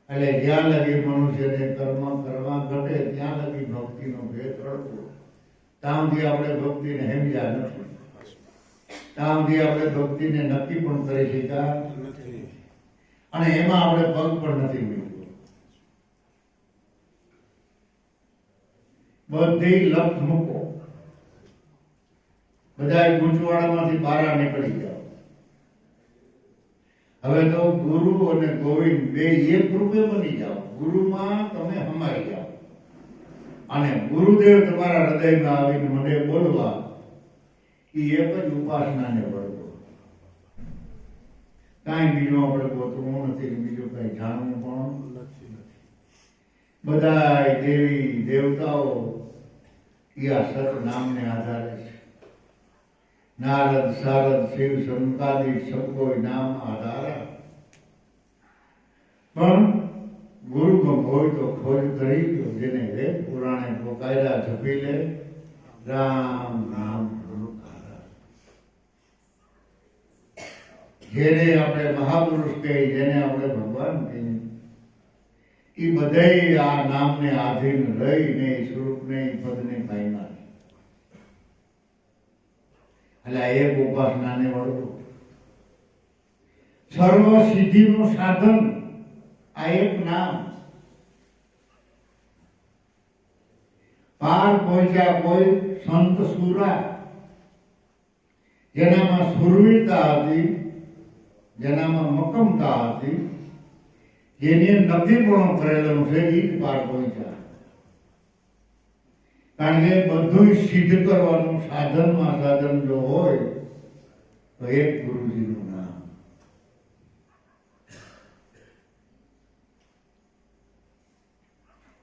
એટલે જ્યાં લગી મનુષ્યને કર્મ કરવા ઘટે ત્યાં લગી ભક્તિનો ભેદ અડકો. ત્યાં સુધી આપણે ભક્તિને સમજ્યા નથી. ત્યાં સુધી આપણે ભક્તિને નક્કી પણ કરી શક્યા નથી અને એમાં આપણે પગ પણ નથી મૂક્યો. બધી લક્ષ મૂકો, બધા ગૂંચવાડામાંથી બહાર નીકળી જાઓ. હવે તો ગુરુ અને ગોવિંદ બે એક રૂપે બની જાઓ. ગુરુમાં તમે હમાઈ જાઓ અને ગુરુદેવ તમારા હૃદયમાં આવીને મને બોલવા. એ એક જ ઉપાસનાને વળગો. કાંઈ બીજું આપણે ગોતવું નથી, બીજું કઈ જાણવું પણ નથી. બધા દેવી દેવતાઓ એ આ સત નામને આધારે છે. નારદ સારદ શિવ શંકાદિક સબ કોઈ નામ આધારા. પણ ગુરુ ગમ હોય તો ખોજ કરી દો. જેને વેદ પુરાણે પોકાયરા જપી લે રામ નામ. જેને આપણે મહાપુરુષ કહીએ, જેને આપણે ભગવાન કહીએ, એ બધા આ નામને આધીન રહીને સ્વરૂપને પદને પામ્યા. એટલે એક ઉપાસનાને વળગો. સર્વ સિદ્ધિનું સાધન આ એક નામ. પાર પહોંચ્યા કોઈ સંત સુરા, જેનામાં સુરવીરતા હતી, જેનામાં મક્કમતા હતી, જેને નક્કીપણું કરેલું છે, એ જ પાર પહોંચ્યા. કારણ કે બધું સિદ્ધ કરવાનું સાધનમાં સાધન જો હોય તો એક ગુરુજીનું નામ.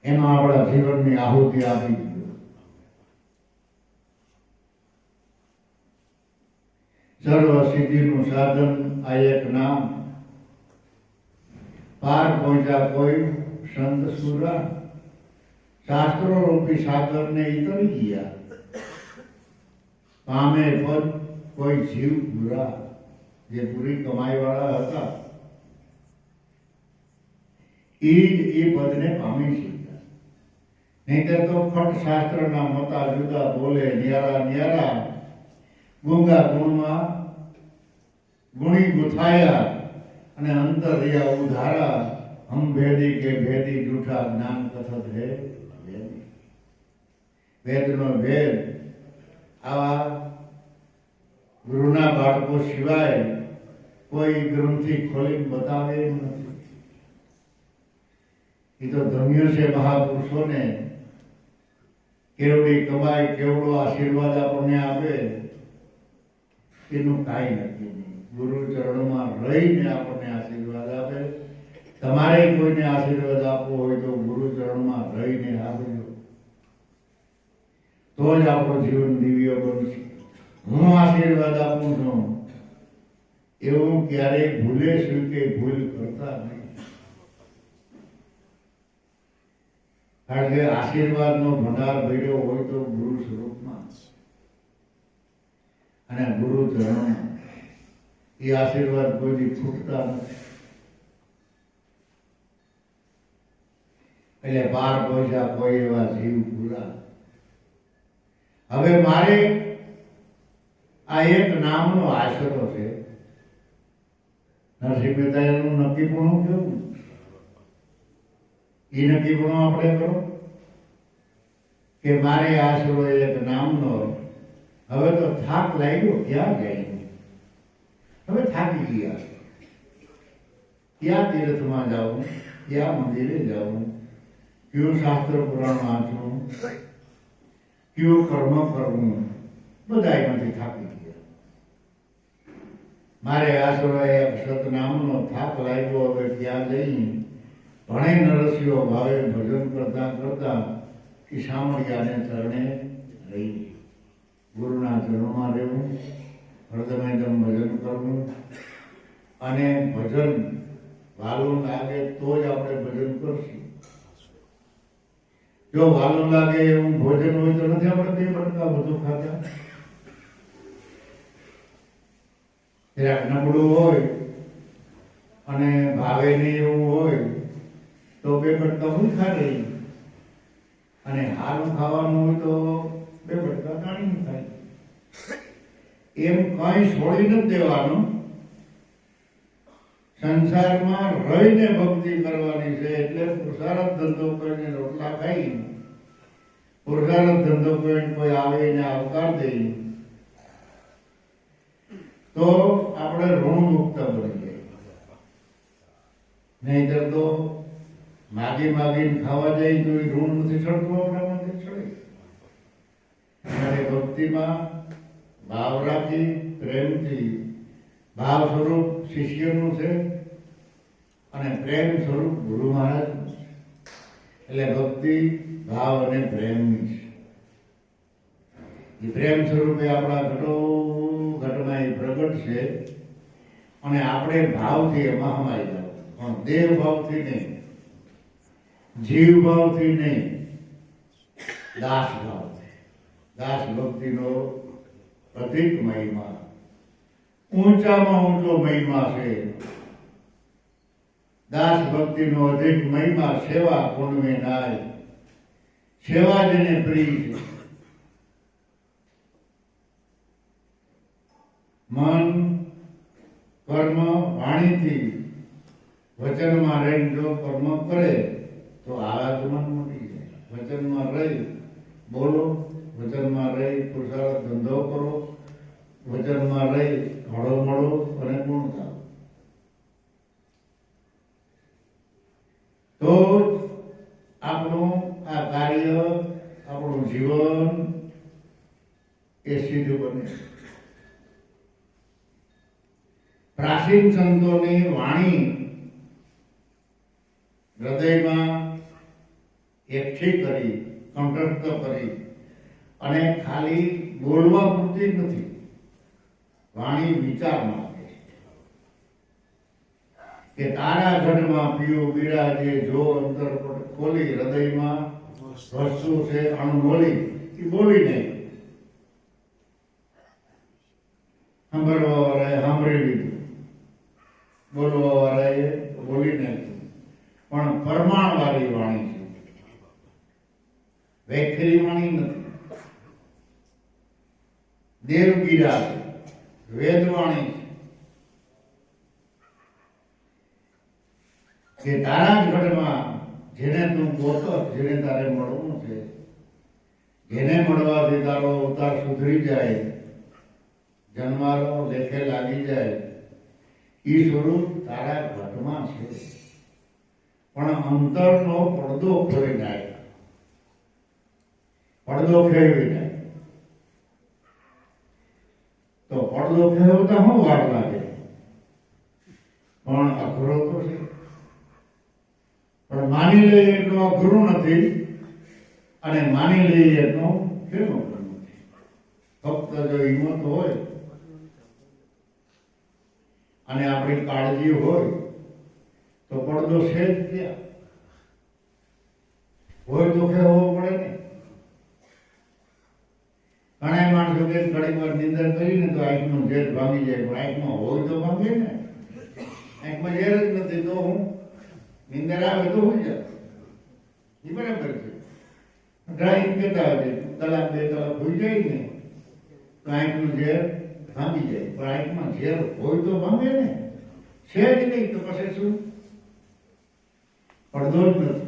એમાં આપણા જીવનની આહુતિ આપી દીધું. સર્વ સિદ્ધિનું સાધન આ એક નામ. પાર પહોંચ્યા કોઈ સંત સુરા, શાસ્ત્રો રૂપી સાગરને તરી ગયા. પામે પદ કોઈ જીવ પૂરા, જે પૂરી કમાઈ વાળા હતા એ પદને પામી શક્યા. નહીંતર તો ખટ શાસ્ત્રના મતા જુદા બોલે ન્યારા ન્યારા ગુંગા ગુણમાં ગુણી ગુથાયા અને અંતર રહ્યા ઉધારા હમ ભેદી કે ભેદી જૂઠા જ્ઞાન કથત હે ભેદી. વેદનો ભેદ આવા ગુરુના બાળકો સિવાય કોઈ ગ્રંથિ ખોલીને બતાવે નથી. એ તો ધન્ય છે મહાપુરુષોને. કેવડી કમાઈ કેવડો આશીર્વાદ આપણને આપે એનું કાંઈ નક્કી નહીં. ગુરુ ચરણમાં રહીને આપણને આશીર્વાદ આપે. તમારે કોઈને આશીર્વાદ આપવો હોય તો ગુરુ ચરણમાં રહીને આપજો, તો જ આપણું જીવન દિવ્ય બનશે. હું આશીર્વાદ આપું છું એવું ક્યારેય ભૂલે શું કે ભૂલ કરતા નહીં. કારણ કે આશીર્વાદનો ભંડાર ભર્યો હોય તો ગુરુ સ્વરૂપમાં અને ગુરુ ચરણમાં. એ આશીર્વાદ કોઈ છૂટતા નથી. એટલે 12 પૈસા કોઈ એવા જીવ પૂરા. હવે મારે આ એક નામનો આશરો છે. નરસિંહ મહેતાનું નક્કીપણું કેવું? એ નક્કીપણું આપણે કરો કે મારે આશરો એક નામનો. હવે તો થાક લાગ્યો, ક્યાં જાય? હવે થાકી ગયા. ક્યાં તીર્થમાં જાઉં, ક્યાં મંદિરે જાઉં, કયું શાસ્ત્ર પુરાણ વાંચવું, કયું કર્મ કરવું, બધા એમાંથી થાકી ગયા. મારે આશરો એક સતનામનો થાક લાગ્યો. હવે ક્યાં જઈ? ભણે નરસિંહો ભાવે ભજન કરતા કરતા કે સામળિયાને ચરણે રહી. ગુરુના ચરણમાં રહેવું, હૃદયમાં ભજન કરવું. અને ભજન વાલું લાગે તો જ આપણે ભજન કરશું. જો વાલું લાગે એવું ભોજન હોય તો નથી આપણે 2 બટકા બધું ખાતા. જરાક નબળું હોય અને ભાવે નહીં એવું હોય તો 2 બટકા ભૂખા રહી, અને હારું ખાવાનું હોય તો 2 બટકા કાઢીને ખાય. એમ કઈ છોડી નથી દેવાનું. સંસારમાં રહીને ભક્તિ કરવાની છે. એટલે પુરુષાર્થ ધંધો કરીને રોટલા ખાઈ, પુરુષાર્થ ધંધો કરીને કોઈ આવે એને આવકાર દે તો આપણે ઋણ મુક્ત બની જાય. નહીંતર તો માગી માગીને ખાવા જાય તો એ ઋણ નથી ચડતું, આપણામાંથી ચડે. ત્યારે ભક્તિમાં ભાવ રાખી પ્રેમથી, ભાવ સ્વરૂપ શિષ્યનું છે અને પ્રેમ સ્વરૂપ ગુરુ મહારાજનું છે. એટલે ભક્તિ ભાવ અને પ્રેમની છે. એ પ્રેમ સ્વરૂપે આપણા ઘટમાં એ પ્રગટ છે. અને આપણે ભાવથી એમાં હમાઈ જાવ, પણ દેવ ભાવથી નહીં, જીવ ભાવથી નહીં, દાસ ભાવથી. દાસ ભક્તિનો અધિક મહિમા, ઊંચામાં ઊંચો મહિમા છે. દાસ ભક્તિનો અધિક મહિમા સેવા કુંડમે નાય. સેવા જેને પ્રિય છે. મન કર્મ વાણીથી વચનમાં રહીને જો કર્મ કરે તો આરાધમન મળી જાય. વચનમાં રહી બોલો, વચનમાં રહી પુરુષાર્થ ધંધો કરો, વચનમાં રહી હળો મળો અને ગુણ ગાઓ. તો આપણું આ કાર્ય, આપણું જીવન એ સીધું બને. પ્રાચીન સંતોની વાણી હૃદયમાં એકઠી કરી, કંઠસ્થ કરી, અને ખાલી બોલવા પૂરતી નથી, વાણી વિચારમાં કે તારા ઘટમાં પીયું બિરાજે જો અંતર ખોલી. હૃદયમાં વસ્તુ છે અણબોલી, એ બોલી નહીં. સાંભળવા વાળાએ સાંભળી લીધું, બોલવા વાળાએ બોલી નાખ્યું. પણ પરમાણ વાળી વાણી છે. વેખેરી વાણી નથી, દેવગીરા છે, વેદવાણી છે કે તારા જ ઘરમાં જેને તું ગોતો, જેને તારે મળવું છે, જેને મળવાથી તારો અવતાર સુધરી જાય, જન્મારો લેખે લાગી જાય, એ સ્વરૂપ તારા ઘટમાં છે. પણ અંતરનો પડદો ખોલી નાખ, પડદો ફેરવી નાખ. તો પડદો ફેરવતા શું વાર લાગે? પણ અઘરો તો છે. પણ માની લઈએ એટલું અઘરું નથી, અને માની લઈએ એટલું કેમ અઘરું નથી. ફક્ત જો હિંમત હોય અને આપણી કાળજી હોય તો પડદો છે જ ત્યાં. હોય તો કહેવો પડે ને. ઘણા માણસો કે ઘણી વાર નિંદર કરીને તો આંખનું ઝેર ભાંગી જાય, પણ આંખમાં હોય તો ભાંગે ને. આંખમાં ઝેર જ નથી તો હું નિંદર આવે તો હું જાય, એ બરાબર છે. ઘણા એમ કહેતા હોય કલાક બે કલાક હોઈ જાય ને તો આંખનું ઝેર ભાંગી જાય, પણ આંખમાં ઝેર હોય તો ભાંગે ને. છે જ નહીં તો પછી શું? પડદો જ નથી.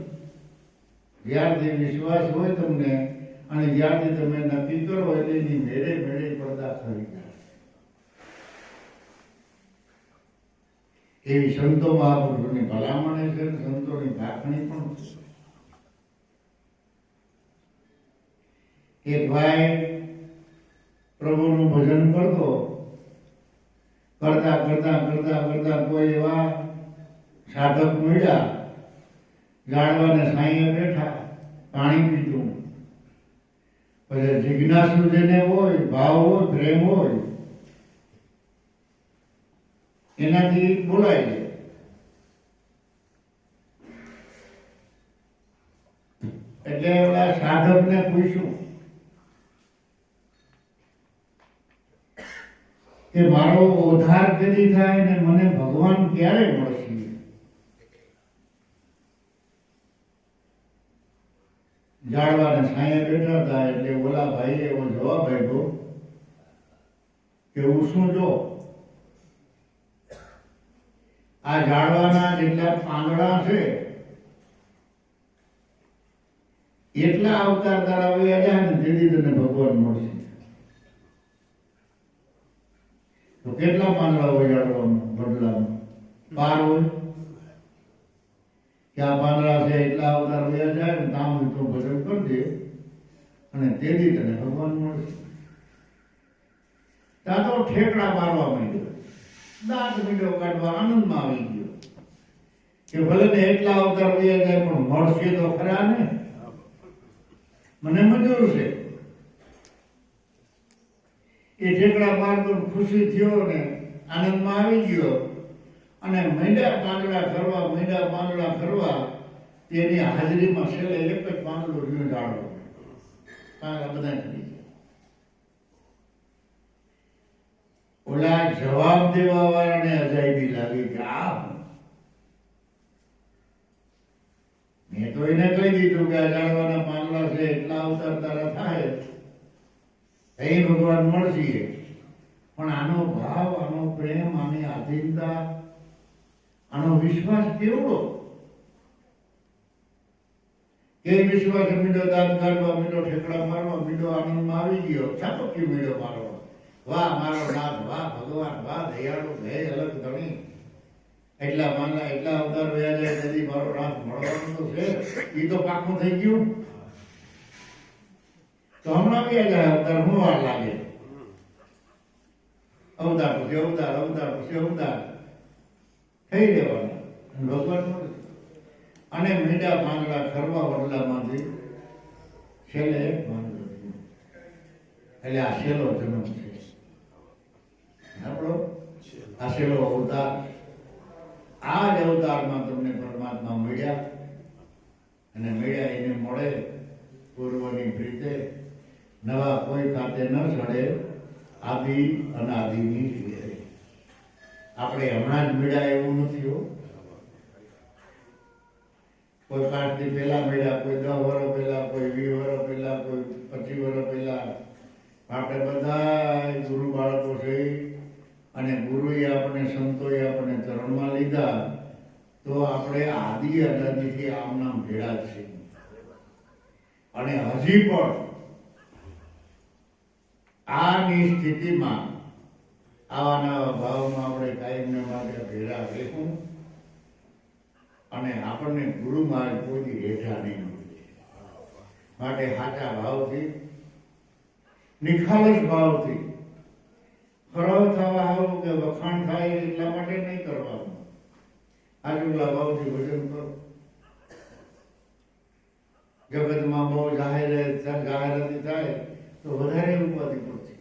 જ્યારથી વિશ્વાસ હોય તમને અને જ્યારથી તમે નક્કી કરો એટલે એની મેળે મેળે પડદા ખરી જાય. એવી સંતો મહાપુરુષોની ભલામણ છે, સંતોની ભાખણી પણ છે. એક ભાઈ પ્રભુનું ભજન કરતા કરતા કોઈ એવા સાધક મળ્યા, ઝાડવાને છાંયે બેઠા, પાણી પીધું. પછી જિજ્ઞાસુ જેને હોય, ભાવ હોય, પ્રેમ હોય, એનાથી બોલાય છે. એટલે ઓલા સાધકને પૂછ્યું કે મારો ઉદ્ધાર કદી થાય ને મને ભગવાન ક્યારે મળશે? ઝાડવાને છાંયે બેઠા હતા એટલે ઓલા ભાઈએ એવો જવાબ આપ્યો કે હું શું જો, આ ઝાડવાના જેટલા પાંદડા છે એટલા અવતાર તારા વયા જાય ને તેથી તને ભગવાન મળશે. તો કેટલા પાંદડા હોય ઝાડવામાં, બદલામાં પાર હોય કે આ પાંદડા છે એટલા અવતાર વયા જાય ને કામ તો ભજન કરી દે અને તેથી તને ભગવાન મળશે. ત્યાં તો ઠેકડા મારવા માંડ્યો, દાંત મીંડો કાઢવા આનંદમાં આવી ગયો કે ભલે ને એટલા અવતાર વયા જાય પણ મળશે તો ખરા ને, મને મંજૂર છે. એ ઠેકડા મારતો ખુશી થયો ને આનંદમાં આવી ગયો અને મીંડા પાંદડા કરવા તેની હાજરીમાં છેલ્લે એક જ પાંદડો રહ્યો ઝાડો, પાંદડા બધા થઈ ગયા. ઓલા જવાબ દેવા વાળાને અજાયબી લાગી કે આ મેં તો એને કહી દીધું કે આ ઝાડવાના પાંદડા છે એટલા અવતાર તારા થાય એ ભગવાન મળશે, પણ આનો ભાવ, આનો પ્રેમ, આની આધીનતા, આનો વિશ્વાસ કેવડો? કે વિશ્વાસ મીંડો દાંત કાઢવા, મીંડો ઠેકડા મારવા, મીંડો આનંદમાં આવી ગયો, છાપકી મીંડો મારવા. વાહ મારો નાથ, વાહ ભગવાન, વાહ દયાળુ, હે અલગ ધણી, એટલા માનલા એટલા અવતાર વયા જાય તેથી મારો નાથ મળવાનું તો છે. એ તો પાકું થઈ ગયું. તો હમણાં વ્યા જાય અવતાર, શું વાર લાગે? અવતાર પછી અવતાર, અવતાર પછી અવતાર થઈ રહેવાના ભગવાન મળે. અને મીંડા પાંદડા ખરવા વડલામાંથી છેલ્લે એક પાંદડો થયો. એટલે આ છેલ્લો જન્મ છે આપણો, આ છેલ્લો અવતાર. આ જ અવતારમાં તમને પરમાત્મા મળ્યા અને મળ્યા એને મળે પૂર્વની પ્રીતે, નવા કોઈ ખાતે ન ચડે, આદિ અનાદિની રીતે. આપણે હમણાં જ મળ્યા એવું નથી હો. કોઈ 5 દી પહેલા મળ્યા, કોઈ 10 વર્ષ પહેલા, કોઈ 20 વર્ષ પહેલા. આપણે બધા ગુરુ બાળકો છે અને ગુરુએ આપણે સંતોએ આપણે ચરણમાં લીધા તો આપણે આદિ અનાદિથી આમ નામ ભેળા છે અને હજી પણ આની સ્થિતિમાં આવા નવા ભાવમાં આપણે કાયમને માટે ભેળા રહેવું અને આપણને ગુરુ માર્ગ કોઈ હેઠા નહીં મળે. માટે સાચા ભાવથી નિખાલસ ભાવથી ખરાબ થવા આવું કે વખાણ થાય એટલા માટે નહીં કરવાનું. આજુલા ભાવથી ભજન કરો. જગતમાં બહુ જાહેરાતી થાય તો વધારે ઉપાધિ પડશે.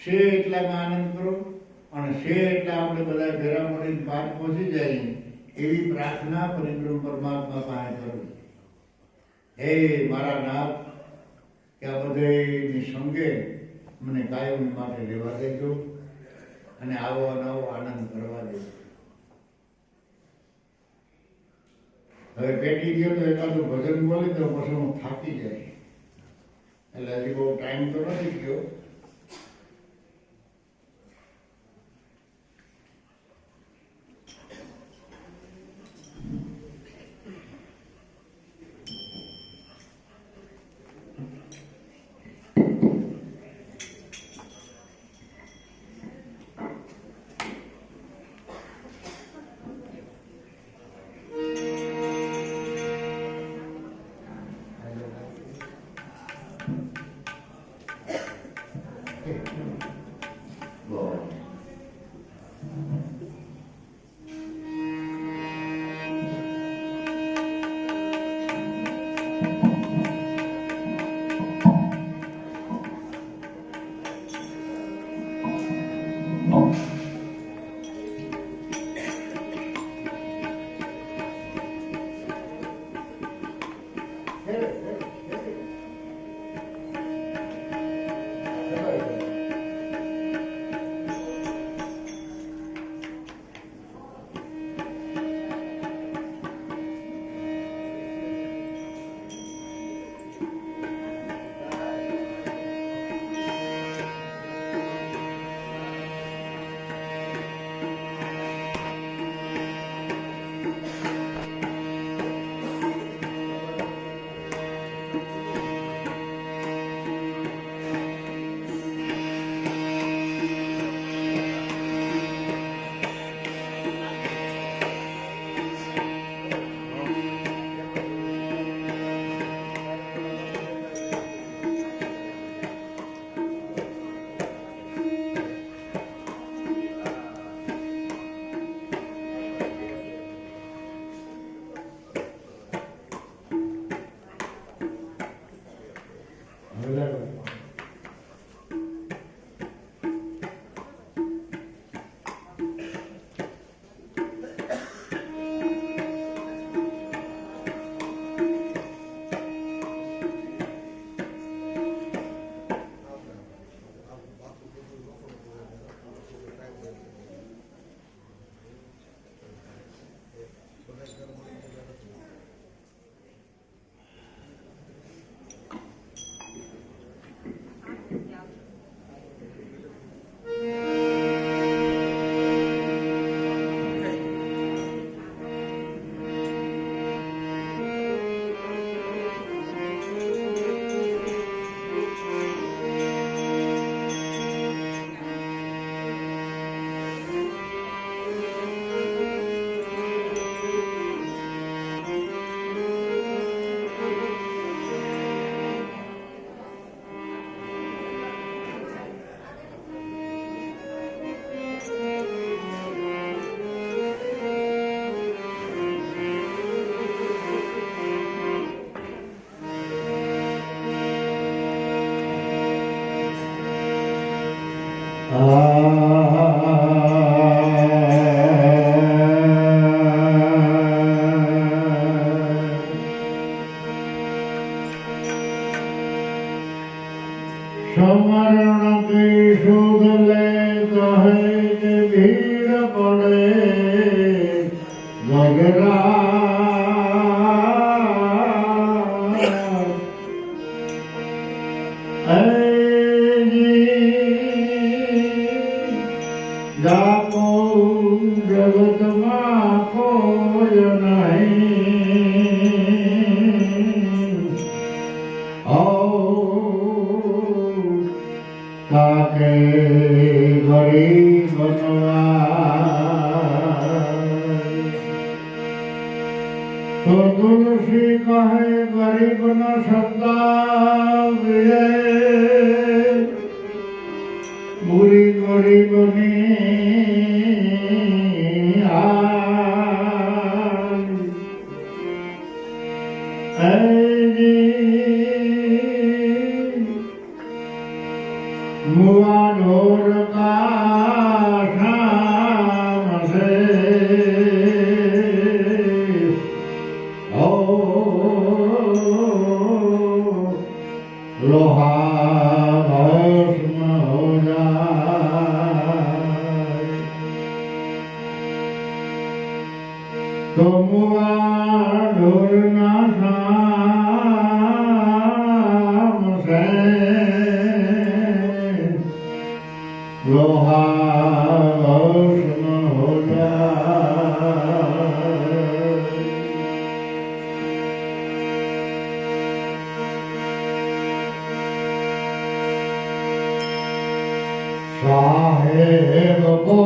છે એટલામાં આનંદ કરો અને છે એટલા આપણે બધા ભેરા મળીને પાર પહોંચી જાય એવી પ્રાર્થના પરિક્રમ પરમાત્મા પાસે કરવી. હે મારા નાથ, કે આ બધાની સંગે મને કાયમ માટે લેવા દેજો અને આવો નવો આનંદ કરવા દેજો. હવે પેટી ગયો તો એકાદું ભજન બોલી તો પછી હું થાકી જાય, એટલે હજી બહુ ટાઈમ તો નથી ગયો. સમરણ કી સુધ લે કહે કે ભીડ પડે ગગરા એ તુલસી કહે ગરીબ ન સત્તા વિજય બુરી ગરીબની મુવા ઢોર કા શામ સે લોહા ભસ્મ હો જાય તો મુવા ઢોરના શામ સે લોહા ભસ્મ હો જાય સાહેબ કો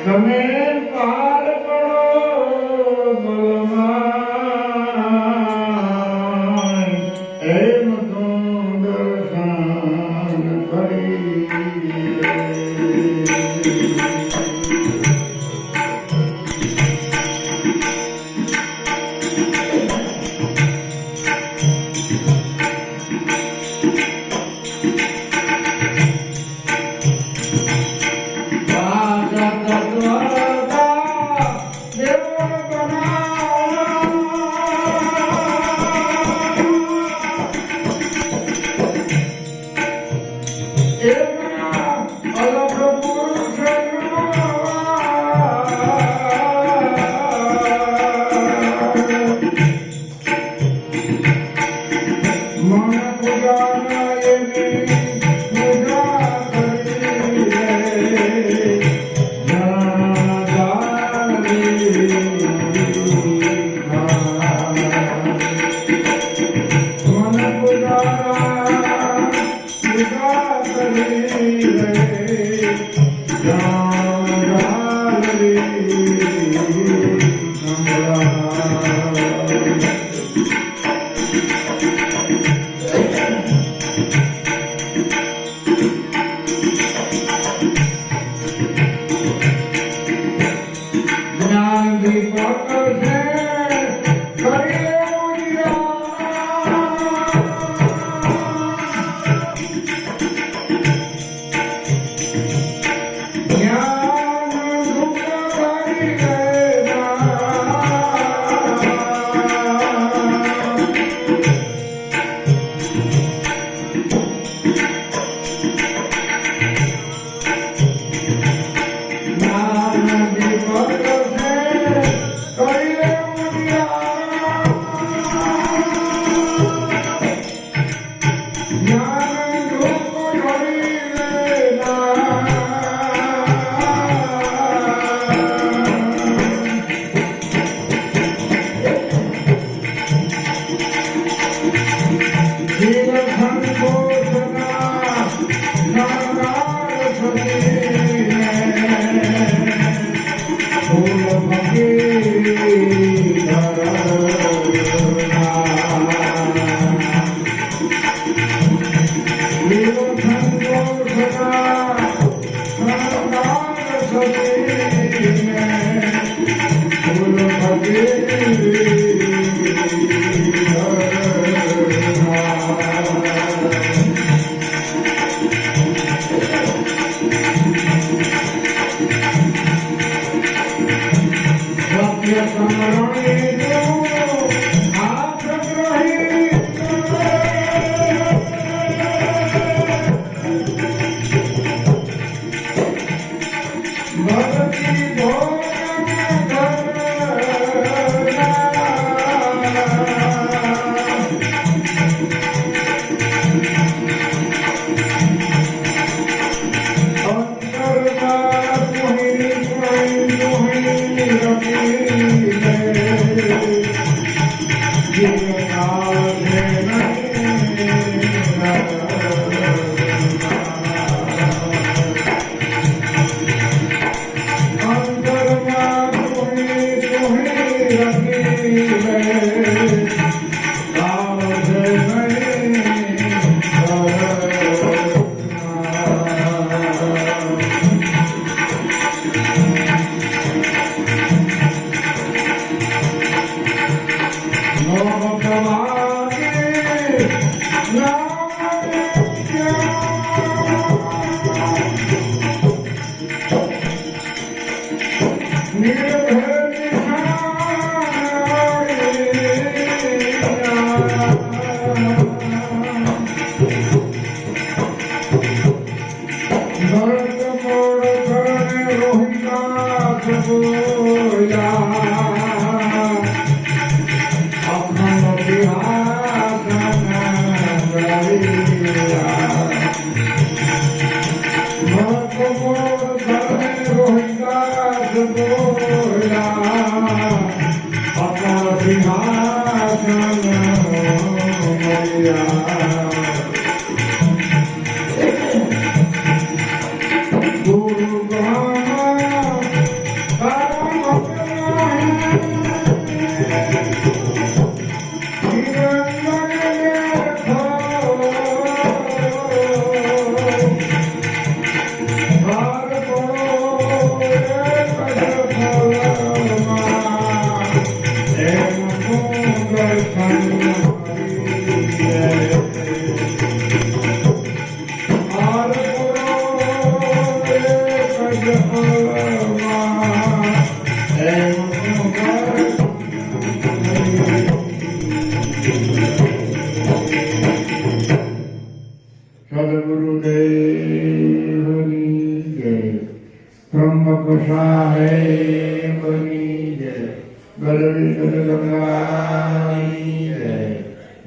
તમે પાર કરો બલવાન, એમ તો દર્શન કરી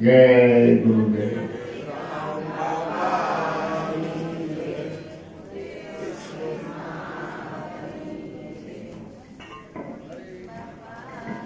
जय गुरु।